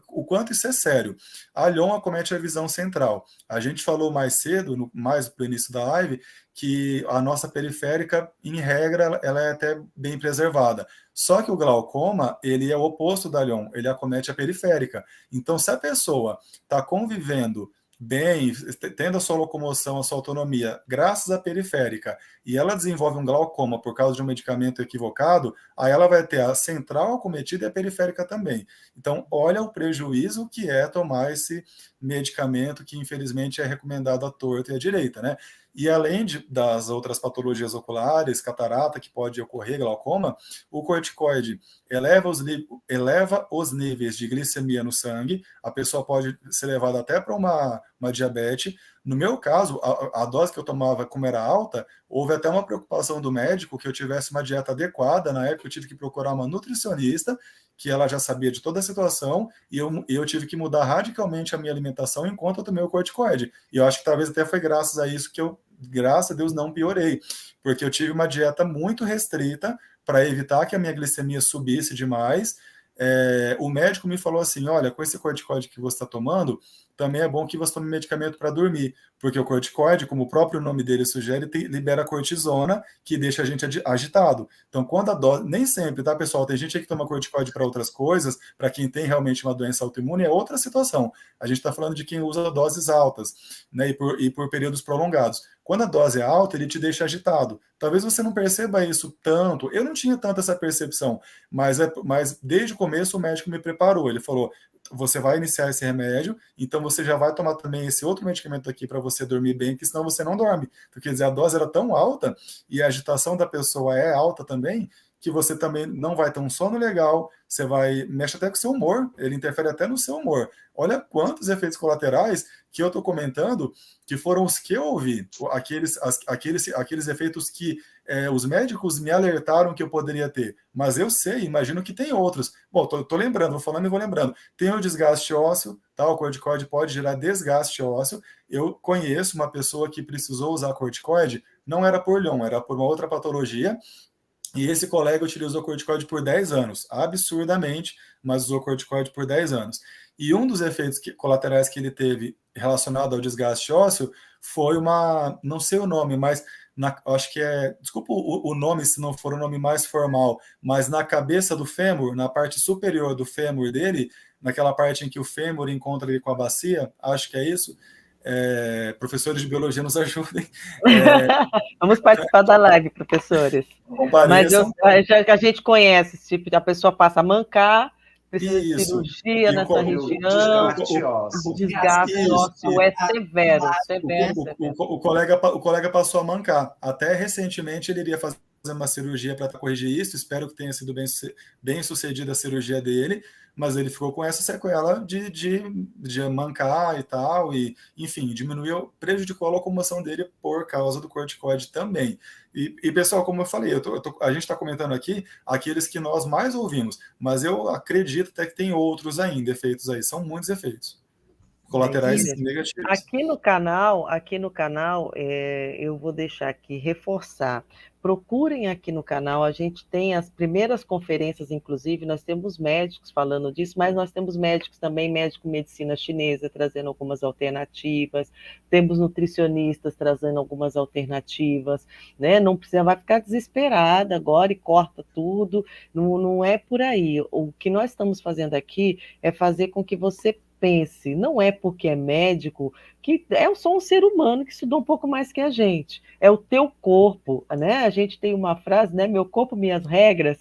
o quanto isso é sério. A Lyon acomete a visão central. A gente falou mais cedo, mais no início da live, que a nossa periférica, em regra, ela é até bem preservada. Só que o glaucoma, ele é o oposto da Lyon, ele acomete a periférica. Então, se a pessoa está convivendo bem, tendo a sua locomoção, a sua autonomia, graças à periférica, e ela desenvolve um glaucoma por causa de um medicamento equivocado, aí ela vai ter a central acometida e a periférica também. Então, olha o prejuízo que é tomar esse medicamento que, infelizmente, é recomendado à torta e à direita, né? E além das outras patologias oculares, catarata, que pode ocorrer, glaucoma, o corticoide eleva os níveis de glicemia no sangue, a pessoa pode ser levada até para uma diabetes. No meu caso, a dose que eu tomava, como era alta, houve até uma preocupação do médico que eu tivesse uma dieta adequada. Na época, eu tive que procurar uma nutricionista, que ela já sabia de toda a situação, e eu tive que mudar radicalmente a minha alimentação enquanto eu tomei o corticoide. E eu acho que talvez até foi graças a isso que eu, graças a Deus, não piorei, porque eu tive uma dieta muito restrita para evitar que a minha glicemia subisse demais. O médico me falou assim, olha, com esse corticoide que você está tomando, também é bom que você tome medicamento para dormir, porque o corticoide, como o próprio nome dele sugere, libera cortisona, que deixa a gente agitado. Então, quando a dose, nem sempre, tá, pessoal? Tem gente que toma corticoide para outras coisas, para quem tem realmente uma doença autoimune, é outra situação. A gente está falando de quem usa doses altas, né, e por períodos prolongados. Quando a dose é alta, ele te deixa agitado. Talvez você não perceba isso tanto. Eu não tinha tanto essa percepção, mas desde o começo o médico me preparou. Ele falou, você vai iniciar esse remédio, então você já vai tomar também esse outro medicamento aqui para você dormir bem, que senão você não dorme. Então, quer dizer, a dose era tão alta e a agitação da pessoa é alta também, que você também não vai ter um sono legal, você mexe até com o seu humor, ele interfere até no seu humor. Olha quantos efeitos colaterais que eu estou comentando, que foram os que eu ouvi, aqueles efeitos que os médicos me alertaram que eu poderia ter, mas eu sei, imagino que tem outros. Bom, tô lembrando, vou falando e vou lembrando. Tem o desgaste ósseo, tá? O corticoide pode gerar desgaste ósseo. Eu conheço uma pessoa que precisou usar corticoide, não era por Lyon, era por uma outra patologia, e esse colega utilizou corticoide por 10 anos, absurdamente, mas usou corticoide por 10 anos. E um dos efeitos colaterais que ele teve relacionado ao desgaste ósseo foi não sei o nome, mas acho que desculpa o nome se não for o nome mais formal, mas na cabeça do fêmur, na parte superior do fêmur dele, naquela parte em que o fêmur encontra ele com a bacia, acho que é isso. Professores de biologia nos ajudem. Vamos participar da live, professores. Compareçam. Mas a gente conhece esse tipo de a pessoa passa a mancar, precisa de cirurgia nessa região. O desgaste ósseo é severo. O colega passou a mancar. Até recentemente ele iria fazer uma cirurgia para corrigir isso. Espero que tenha sido bem sucedida a cirurgia dele, mas ele ficou com essa sequela de mancar e tal, e enfim, prejudicou a locomoção dele por causa do corticoide também. E pessoal, como eu falei, a gente está comentando aqui aqueles que nós mais ouvimos, mas eu acredito até que tem outros ainda, efeitos aí, são muitos efeitos colaterais negativos. Aqui no canal, eu vou deixar aqui, reforçar. Procurem aqui no canal, a gente tem as primeiras conferências, inclusive, nós temos médicos falando disso, mas nós temos médicos também, médico medicina chinesa, trazendo algumas alternativas, temos nutricionistas trazendo algumas alternativas, né? Não precisa, vai ficar desesperada agora e corta tudo, não é por aí. O que nós estamos fazendo aqui é fazer com que você pense, não é porque é médico, que eu sou um ser humano que estudou um pouco mais que a gente, é o teu corpo, né? A gente tem uma frase, né? Meu corpo, minhas regras.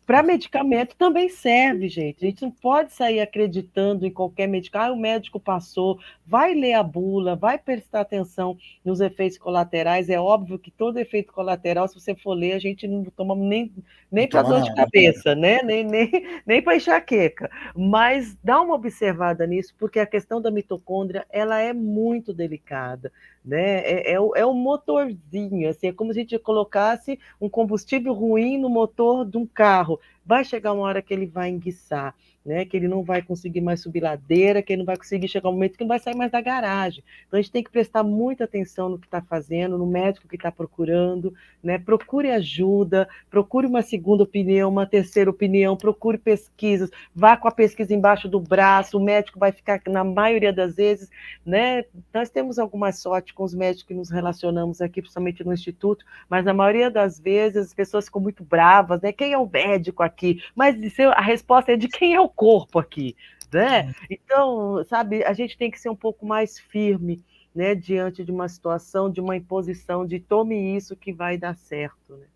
Para medicamento também serve, gente. A gente não pode sair acreditando em qualquer medicamento. O médico passou, vai ler a bula, vai prestar atenção nos efeitos colaterais. É óbvio que todo efeito colateral, se você for ler, a gente não toma nem para dor de cabeça, né? Nem para enxaqueca. Mas dá uma observada nisso, porque a questão da mitocôndria, ela é muito delicada, né? É o motorzinho, assim, é como se a gente colocasse um combustível ruim no motor de um carro. Vai chegar uma hora que ele vai enguiçar, né? Que ele não vai conseguir mais subir ladeira, que ele não vai conseguir chegar um momento que não vai sair mais da garagem. Então a gente tem que prestar muita atenção no que está fazendo, no médico que está procurando, né? Procure ajuda, procure uma segunda opinião, uma terceira opinião, procure pesquisas, vá com a pesquisa embaixo do braço, o médico vai ficar, na maioria das vezes, né? Nós temos alguma sorte com os médicos que nos relacionamos aqui, principalmente no Instituto, mas na maioria das vezes as pessoas ficam muito bravas, né? Quem é o médico aqui? Mas a resposta é de quem é o corpo aqui, né? Então, sabe, a gente tem que ser um pouco mais firme, né, diante de uma situação, de uma imposição, de tome isso que vai dar certo, né?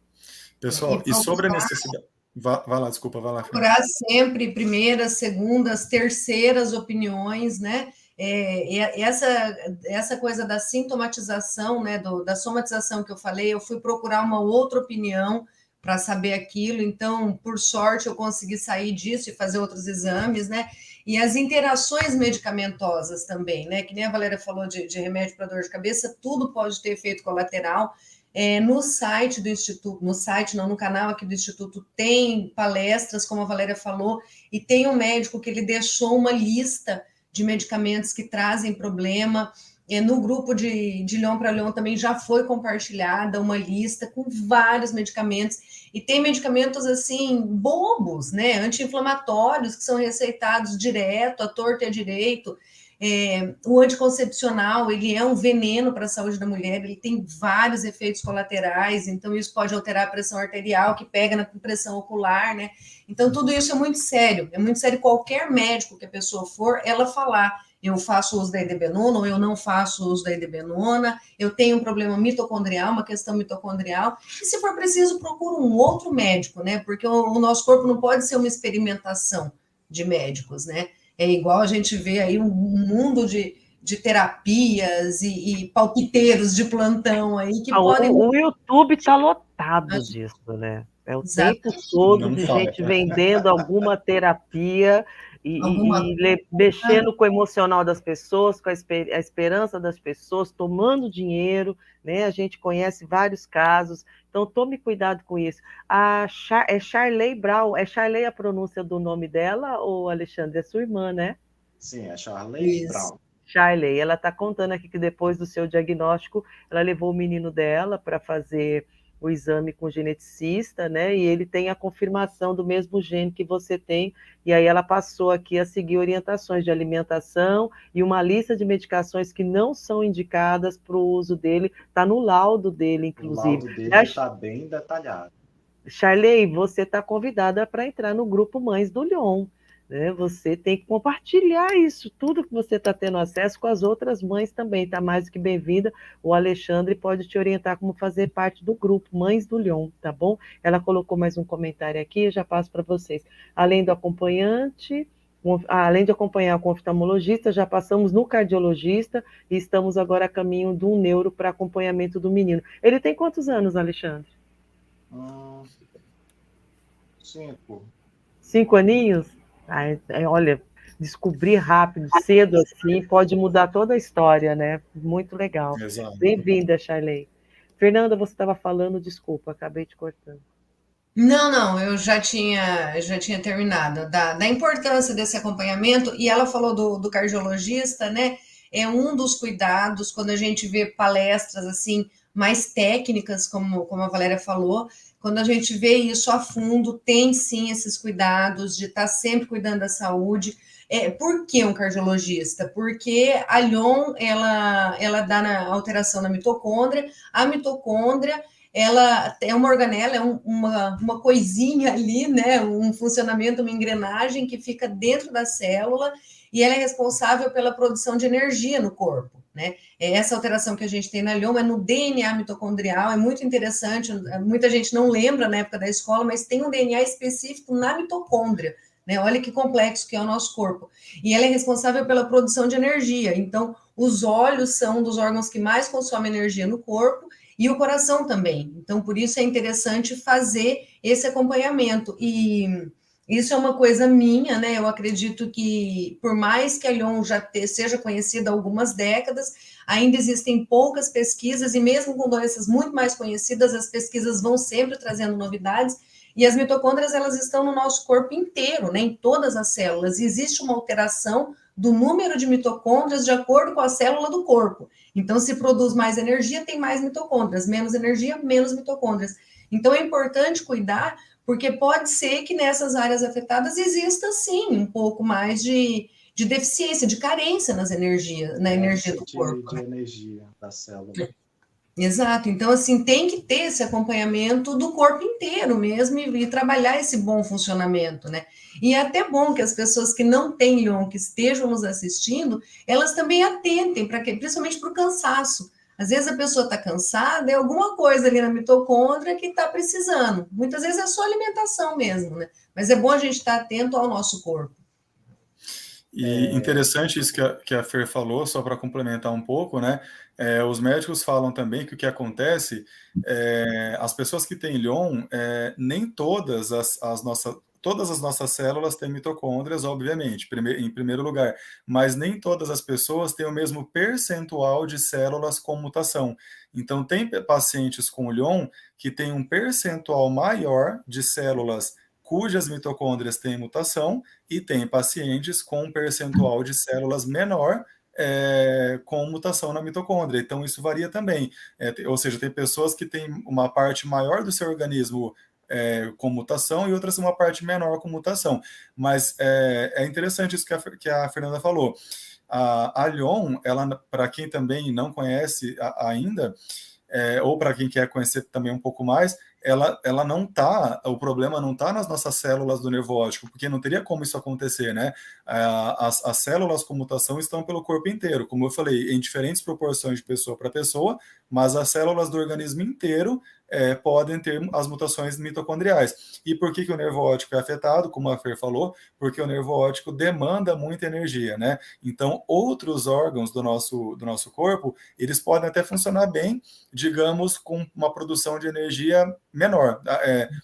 Pessoal, e sobre a necessidade... Vai lá, desculpa, vai lá, Fernanda. Procurar sempre primeiras, segundas, terceiras opiniões, né? Essa coisa da sintomatização, né? Da somatização que eu falei, eu fui procurar uma outra opinião para saber aquilo, então, por sorte, eu consegui sair disso e fazer outros exames, né? E as interações medicamentosas também, né? Que nem a Valéria falou de remédio para dor de cabeça, tudo pode ter efeito colateral. No site do Instituto, no canal aqui do Instituto, tem palestras, como a Valéria falou, e tem um médico que ele deixou uma lista de medicamentos que trazem problema. No grupo de Lyon para Lyon também já foi compartilhada uma lista com vários medicamentos, e tem medicamentos assim, bobos, né? Anti-inflamatórios, que são receitados direto, à torta e à direito. O anticoncepcional, ele é um veneno para a saúde da mulher, ele tem vários efeitos colaterais, então isso pode alterar a pressão arterial, que pega na pressão ocular, né? Então tudo isso é muito sério qualquer médico que a pessoa for, ela falar, eu faço uso da idebenona ou eu não faço uso da idebenona, eu tenho um problema mitocondrial, uma questão mitocondrial, e se for preciso, procura um outro médico, né? Porque o nosso corpo não pode ser uma experimentação de médicos, né? É igual a gente vê aí um mundo de terapias e palpiteiros de plantão aí que podem... O YouTube está lotado disso, né? É o tempo todo de gente vendendo alguma terapia e mexendo com o emocional das pessoas, com a esperança das pessoas, tomando dinheiro, né? A gente conhece vários casos, então tome cuidado com isso. É Charley Brown, é Charley a pronúncia do nome dela, ou Alexandre? É sua irmã, né? Sim, é Charley Brown. Charley, ela está contando aqui que depois do seu diagnóstico, ela levou o menino dela para fazer o exame com o geneticista, né? E ele tem a confirmação do mesmo gene que você tem, e aí ela passou aqui a seguir orientações de alimentação e uma lista de medicações que não são indicadas para o uso dele, está no laudo dele, inclusive. O laudo dele está bem detalhado. Charley, você está convidada para entrar no grupo Mães do Lyon. Você tem que compartilhar isso, tudo que você está tendo acesso com as outras mães também, está mais do que bem-vinda. O Alexandre pode te orientar como fazer parte do grupo Mães do Lyon, tá bom? Ela colocou mais um comentário aqui, eu já passo para vocês. Além do acompanhante, além de acompanhar com o oftalmologista, já passamos no cardiologista e estamos agora a caminho de um neuro para acompanhamento do menino. Ele tem quantos anos, Alexandre? 5. 5 aninhos? Olha, descobrir rápido, cedo assim, pode mudar toda a história, né? Muito legal. Bem-vinda, Charley. Fernanda, você estava falando, desculpa, acabei te cortando. Não, eu já tinha terminado, da importância desse acompanhamento, e ela falou do cardiologista, né? É um dos cuidados, quando a gente vê palestras assim, mais técnicas, como a Valéria falou, quando a gente vê isso a fundo, tem sim esses cuidados de estar sempre cuidando da saúde. Por que um cardiologista? Porque a Lyon, ela dá na alteração na mitocôndria, a mitocôndria, ela é uma organela, é uma coisinha ali, né? Um funcionamento, uma engrenagem que fica dentro da célula, e ela é responsável pela produção de energia no corpo, né? Essa alteração que a gente tem na Lyon é no DNA mitocondrial, é muito interessante, muita gente não lembra na época da escola, mas tem um DNA específico na mitocôndria, né? Olha que complexo que é o nosso corpo. E ela é responsável pela produção de energia, então os olhos são um dos órgãos que mais consomem energia no corpo, e o coração também. Então, por isso é interessante fazer esse acompanhamento. E isso é uma coisa minha, né? Eu acredito que, por mais que a Lyon já seja conhecida há algumas décadas, ainda existem poucas pesquisas, e mesmo com doenças muito mais conhecidas, as pesquisas vão sempre trazendo novidades, e as mitocôndrias, elas estão no nosso corpo inteiro, né? Em todas as células. E existe uma alteração do número de mitocôndrias de acordo com a célula do corpo. Então, se produz mais energia, tem mais mitocôndrias, menos energia, menos mitocôndrias. Então, é importante cuidar, porque pode ser que nessas áreas afetadas exista, sim, um pouco mais de deficiência, de carência na energia do corpo. De energia da célula. Exato. Então, assim, tem que ter esse acompanhamento do corpo inteiro mesmo e trabalhar esse bom funcionamento, né? E é até bom que as pessoas que não têm Lyon, que estejam nos assistindo, elas também atentem, para que, principalmente para o cansaço. Às vezes a pessoa está cansada, é alguma coisa ali na mitocôndria que está precisando. Muitas vezes é só alimentação mesmo, né? Mas é bom a gente estar atento ao nosso corpo. E interessante isso que a Fer falou, só para complementar um pouco, né? Os médicos falam também que o que acontece as pessoas que têm Lyon, nem todas todas as nossas células têm mitocôndrias, obviamente, em primeiro lugar, mas nem todas as pessoas têm o mesmo percentual de células com mutação. Então, tem pacientes com Lyon que têm um percentual maior de células cujas mitocôndrias têm mutação, e tem pacientes com um percentual de células menor com mutação na mitocôndria. Então, isso varia também. Ou seja, tem pessoas que têm uma parte maior do seu organismo com mutação e outras uma parte menor com mutação. Mas é interessante isso que a Fernanda falou. A Lyon, ela, para quem também não conhece ainda, ou para quem quer conhecer também um pouco mais, ela não tá, o problema não está nas nossas células do nervo óptico, porque não teria como isso acontecer, né? As células com mutação estão pelo corpo inteiro, como eu falei, em diferentes proporções de pessoa para pessoa, mas as células do organismo inteiro podem ter as mutações mitocondriais. E por que o nervo óptico é afetado? Como a Fer falou, porque o nervo óptico demanda muita energia, né? Então, outros órgãos do nosso corpo, eles podem até funcionar bem, digamos, com uma produção de energia menor,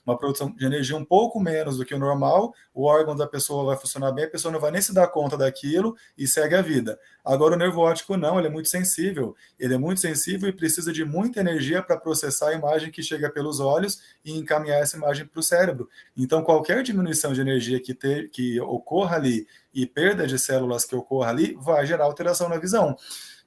uma produção de energia um pouco menos do que o normal, o órgão da pessoa vai funcionar bem, a pessoa não vai nem se dar conta daquilo e segue a vida. Agora, o nervo óptico não, ele é muito sensível e precisa de muita energia para processar a imagem que chega pelos olhos e encaminhar essa imagem para o cérebro. Então, qualquer diminuição de energia que ocorra ali e perda de células que ocorra ali vai gerar alteração na visão.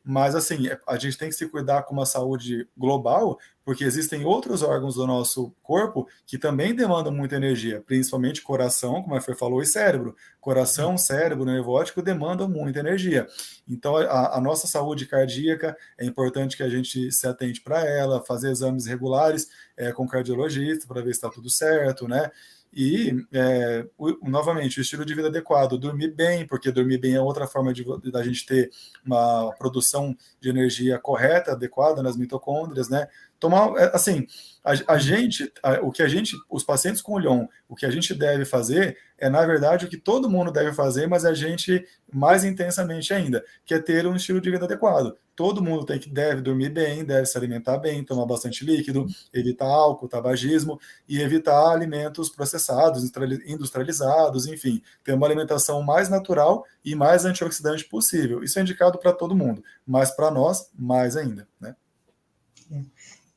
Mas, assim, a gente tem que se cuidar com uma saúde global, porque existem outros órgãos do nosso corpo que também demandam muita energia, principalmente coração, como a Fer falou, e cérebro. Coração, cérebro, nervo óptico demandam muita energia. Então, a nossa saúde cardíaca, é importante que a gente se atente para ela, fazer exames regulares com o cardiologista para ver se está tudo certo, né? E, novamente, o estilo de vida adequado, dormir bem, porque dormir bem é outra forma da gente ter uma produção de energia correta, adequada nas mitocôndrias, né? Tomar, assim, os pacientes com Lyon, o que a gente deve fazer na verdade, o que todo mundo deve fazer, mas a gente mais intensamente ainda, que é ter um estilo de vida adequado. Todo mundo deve dormir bem, deve se alimentar bem, tomar bastante líquido, evitar álcool, tabagismo e evitar alimentos processados, industrializados, enfim, ter uma alimentação mais natural e mais antioxidante possível. Isso é indicado para todo mundo, mas para nós, mais ainda, né?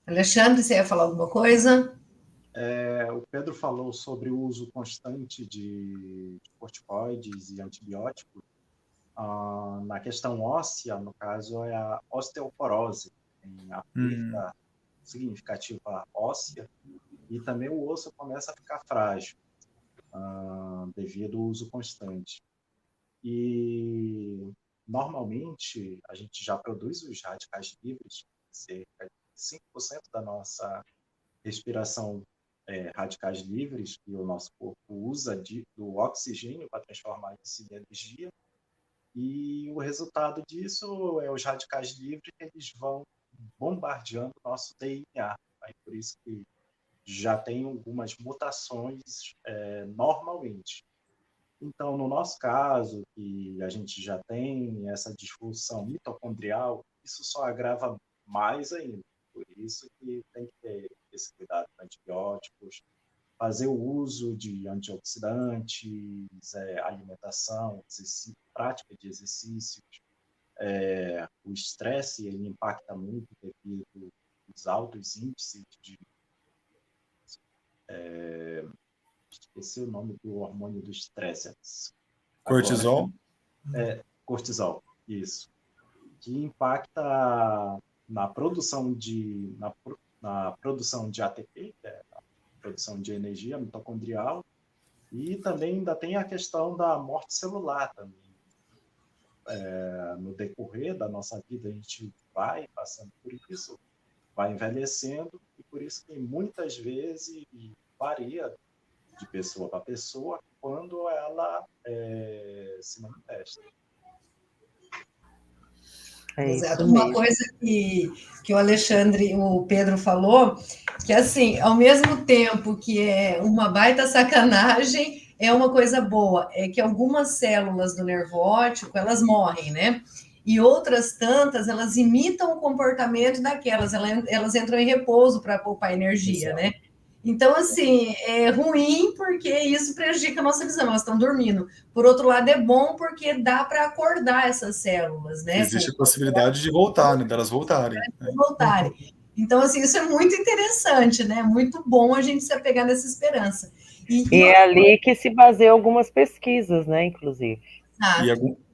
Alexandre, você ia falar alguma coisa? O Pedro falou sobre o uso constante de corticoides e antibióticos. Na questão óssea, no caso, é a osteoporose, tem a perda significativa óssea, e também o osso começa a ficar frágil devido ao uso constante. E, normalmente, a gente já produz os radicais livres, cerca de 5% da nossa respiração radicais livres, que o nosso corpo usa do oxigênio para transformar isso em energia, e o resultado disso é os radicais livres, eles vão bombardeando o nosso DNA. Aí, por isso que já tem algumas mutações normalmente. Então, no nosso caso, que a gente já tem essa disfunção mitocondrial, isso só agrava mais ainda. Por isso que tem que ter esse cuidado com antibióticos, fazer o uso de antioxidantes, alimentação, prática de exercícios. O estresse ele impacta muito devido aos altos índices de... esqueci o nome do hormônio do estresse. Cortisol? Cortisol, isso. Que impacta na produção de ATP, que é a produção de energia mitocondrial, e também ainda tem a questão da morte celular também. No decorrer da nossa vida, a gente vai passando por isso, vai envelhecendo, e por isso que muitas vezes varia de pessoa para pessoa quando ela se manifesta. Exato. Uma coisa que o Alexandre, o Pedro falou, que assim, ao mesmo tempo que é uma baita sacanagem, é uma coisa boa, é que algumas células do nervo óptico, elas morrem, né? E outras tantas, elas imitam o comportamento daquelas, elas entram em repouso para poupar energia, né? Então, assim, é ruim porque isso prejudica a nossa visão, elas estão dormindo. Por outro lado, é bom porque dá para acordar essas células, né? Existe a possibilidade de voltar, né? Delas voltarem. Então, assim, isso é muito interessante, né? Muito bom a gente se apegar nessa esperança. E é ali que se baseia algumas pesquisas, né, inclusive.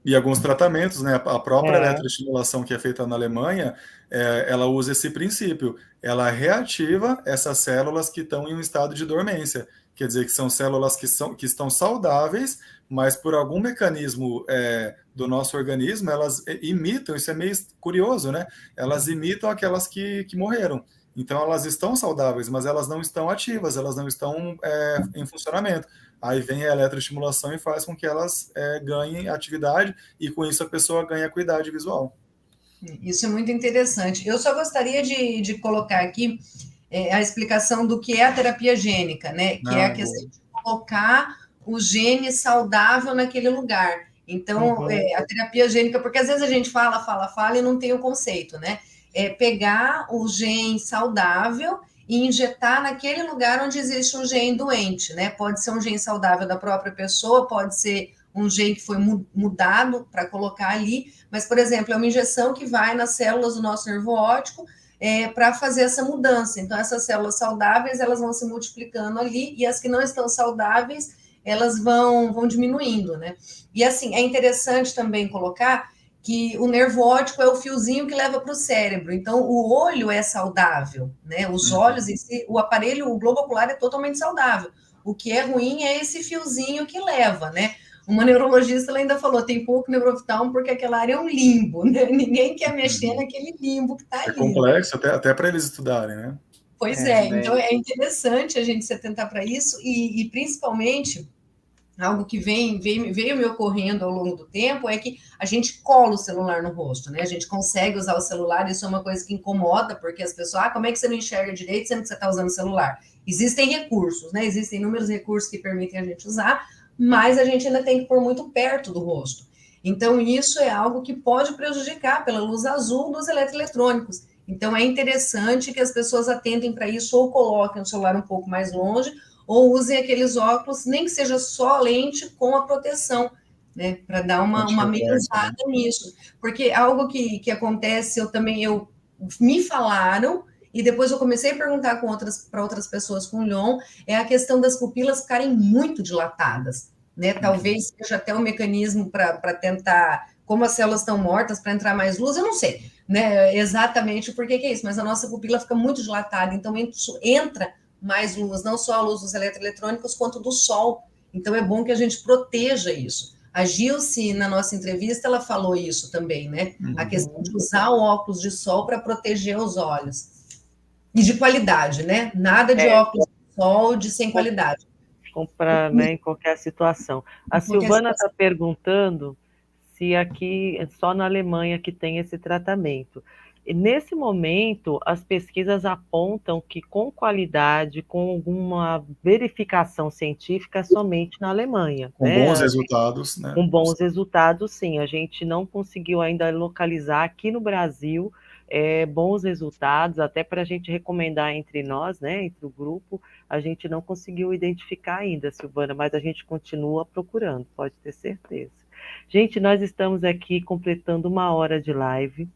E alguns tratamentos, né? A própria eletroestimulação que é feita na Alemanha, ela usa esse princípio. Ela reativa essas células que estão em um estado de dormência. Quer dizer que são células que estão saudáveis, mas por algum mecanismo do nosso organismo, elas imitam, isso é meio curioso, né? Elas imitam aquelas que morreram. Então, elas estão saudáveis, mas elas não estão ativas, elas não estão em funcionamento. Aí vem a eletroestimulação e faz com que elas ganhem atividade e, com isso, a pessoa ganha acuidade visual. Isso é muito interessante. Eu só gostaria de colocar aqui a explicação do que é a terapia gênica, né? Que é a questão de colocar o gene saudável naquele lugar. Então, a terapia gênica, porque às vezes a gente fala e não tem o conceito, né? É pegar o gene saudável e injetar naquele lugar onde existe um gene doente, né? Pode ser um gene saudável da própria pessoa, pode ser um gene que foi mudado para colocar ali, mas, por exemplo, é uma injeção que vai nas células do nosso nervo óptico para fazer essa mudança. Então, essas células saudáveis, elas vão se multiplicando ali, e as que não estão saudáveis, elas vão diminuindo, né? E, assim, é interessante também colocar que o nervo óptico é o fiozinho que leva para o cérebro. Então, o olho é saudável, né? Os olhos em si, o aparelho, o globo ocular é totalmente saudável. O que é ruim é esse fiozinho que leva, né? Uma neurologista ainda falou, tem pouco neurooftalmo porque aquela área é um limbo, né? Ninguém quer mexer naquele limbo que está ali. É complexo, até para eles estudarem, né? Pois então é interessante a gente se atentar para isso e principalmente algo que veio me ocorrendo ao longo do tempo é que a gente cola o celular no rosto, né? A gente consegue usar o celular, isso é uma coisa que incomoda, porque as pessoas, como é que você não enxerga direito sendo que você está usando o celular? Existem recursos, né? Existem inúmeros recursos que permitem a gente usar, mas a gente ainda tem que pôr muito perto do rosto. Então, isso é algo que pode prejudicar pela luz azul dos eletroeletrônicos. Então, é interessante que as pessoas atentem para isso ou coloquem o celular um pouco mais longe ou usem aqueles óculos, nem que seja só a lente com a proteção, né? Para dar uma amenizada nisso. Porque algo que acontece, eu me falaram, e depois eu comecei a perguntar para outras pessoas com Lyon, é a questão das pupilas ficarem muito dilatadas, né? Talvez seja até um mecanismo para tentar, como as células estão mortas, para entrar mais luz, eu não sei, né? Exatamente por que é isso, mas a nossa pupila fica muito dilatada, então entra mais luz, não só a luz dos eletroeletrônicos, quanto do sol. Então é bom que a gente proteja isso. A Gilce, na nossa entrevista, ela falou isso também, né? A questão de usar o óculos de sol para proteger os olhos. E de qualidade, né? Nada de óculos de sol sem qualidade. Comprar, né, em qualquer situação. A Silvana está perguntando se aqui, só na Alemanha que tem esse tratamento. E nesse momento, as pesquisas apontam que com qualidade, com alguma verificação científica, somente na Alemanha. Com bons resultados, né? Com bons resultados, sim. A gente não conseguiu ainda localizar aqui no Brasil bons resultados, até para a gente recomendar entre nós, né, entre o grupo, a gente não conseguiu identificar ainda, Silvana, mas a gente continua procurando, pode ter certeza. Gente, nós estamos aqui completando 1 hora de live.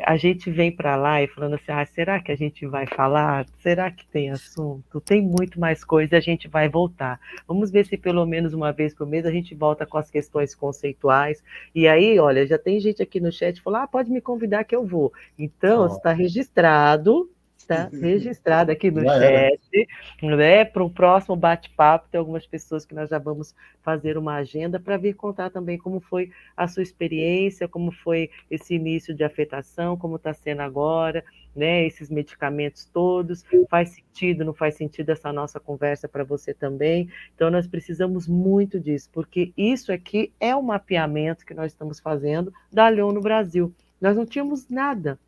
A gente vem para lá e falando assim, será que a gente vai falar? Será que tem assunto? Tem muito mais coisa e a gente vai voltar. Vamos ver se pelo menos uma vez por mês a gente volta com as questões conceituais. E aí, olha, já tem gente aqui no chat que falou, pode me convidar que eu vou. Então, está registrado, Tá registrado aqui no Já era. chat, né? Para o próximo bate-papo, tem algumas pessoas que nós já vamos fazer uma agenda para vir contar também como foi a sua experiência, como foi esse início de afetação, como está sendo agora, né? Esses medicamentos todos, faz sentido, não faz sentido essa nossa conversa para você também? Então, nós precisamos muito disso, porque isso aqui é um mapeamento que nós estamos fazendo da Lyon no Brasil. Nós não tínhamos nada,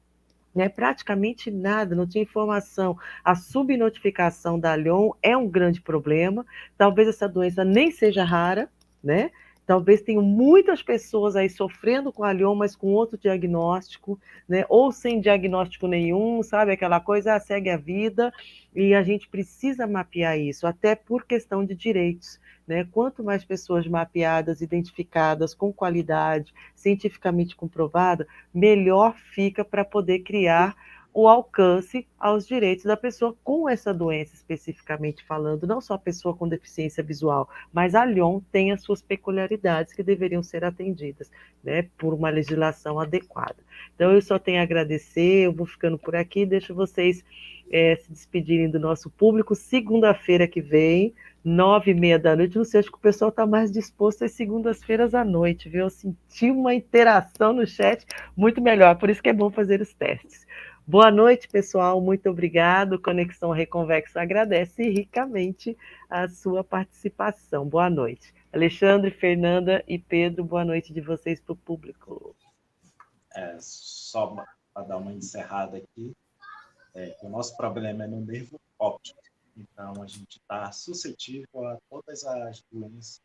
né? Praticamente nada, não tinha informação. A subnotificação da Lyon é um grande problema. Talvez essa doença nem seja rara, né? Talvez tenham muitas pessoas aí sofrendo com a Lyon, mas com outro diagnóstico, né? Ou sem diagnóstico nenhum, sabe? Aquela coisa, segue a vida, e a gente precisa mapear isso, até por questão de direitos, né? Quanto mais pessoas mapeadas, identificadas, com qualidade, cientificamente comprovada, melhor fica para poder criar o alcance aos direitos da pessoa com essa doença, especificamente falando, não só a pessoa com deficiência visual, mas a Lyon tem as suas peculiaridades que deveriam ser atendidas, né, por uma legislação adequada. Então, eu só tenho a agradecer, eu vou ficando por aqui, deixo vocês se despedirem do nosso público. Segunda-feira que vem, 9h30 da noite, não sei, acho que o pessoal está mais disposto às segundas-feiras à noite, viu? Eu senti uma interação no chat muito melhor, por isso que é bom fazer os testes. Boa noite, pessoal, muito obrigado. Conexão Reconvexo agradece ricamente a sua participação. Boa noite. Alexandre, Fernanda e Pedro, boa noite de vocês para o público. Só para dar uma encerrada aqui, o nosso problema é no nervo óptico. Então, a gente está suscetível a todas as doenças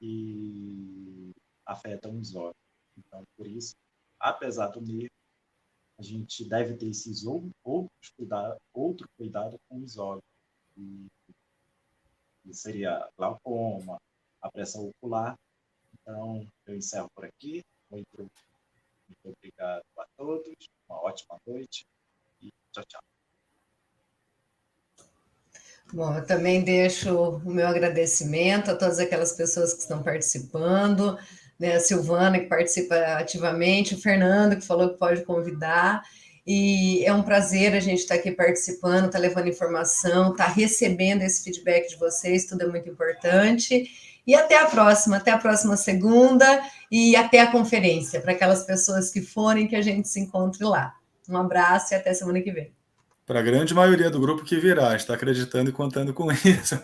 que afetam os olhos. Então, por isso, apesar do nervo, a gente deve ter esses outro cuidado com os olhos. E seria glaucoma, a pressão ocular. Então, eu encerro por aqui. Muito obrigado a todos. Uma ótima noite e tchau, tchau. Bom, eu também deixo o meu agradecimento a todas aquelas pessoas que estão participando, né? A Silvana, que participa ativamente, o Fernando, que falou que pode convidar, e é um prazer a gente estar aqui participando, estar levando informação, estar recebendo esse feedback de vocês, tudo é muito importante. E até a próxima segunda, e até a conferência, para aquelas pessoas que forem, que a gente se encontre lá. Um abraço e até semana que vem. Para a grande maioria do grupo que virá, a gente está acreditando e contando com isso.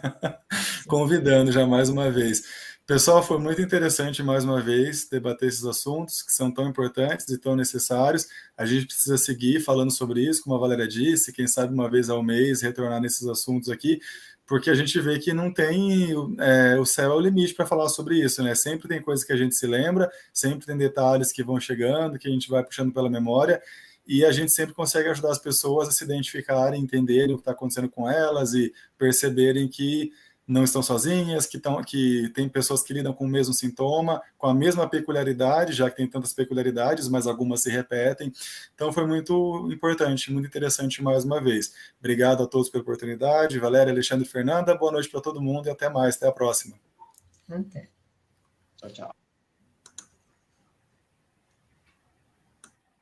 Convidando já mais uma vez. Pessoal, foi muito interessante mais uma vez debater esses assuntos que são tão importantes e tão necessários. A gente precisa seguir falando sobre isso, como a Valéria disse, quem sabe uma vez ao mês retornar nesses assuntos aqui, porque a gente vê que não tem o céu é o limite para falar sobre isso, né? Sempre tem coisas que a gente se lembra, sempre tem detalhes que vão chegando, que a gente vai puxando pela memória, e a gente sempre consegue ajudar as pessoas a se identificarem, entenderem o que está acontecendo com elas e perceberem que não estão sozinhas, que tem pessoas que lidam com o mesmo sintoma, com a mesma peculiaridade, já que tem tantas peculiaridades, mas algumas se repetem. Então foi muito importante, muito interessante mais uma vez. Obrigado a todos pela oportunidade. Valéria, Alexandre e Fernanda, boa noite para todo mundo e até mais. Até a próxima. Até. Tchau, tchau.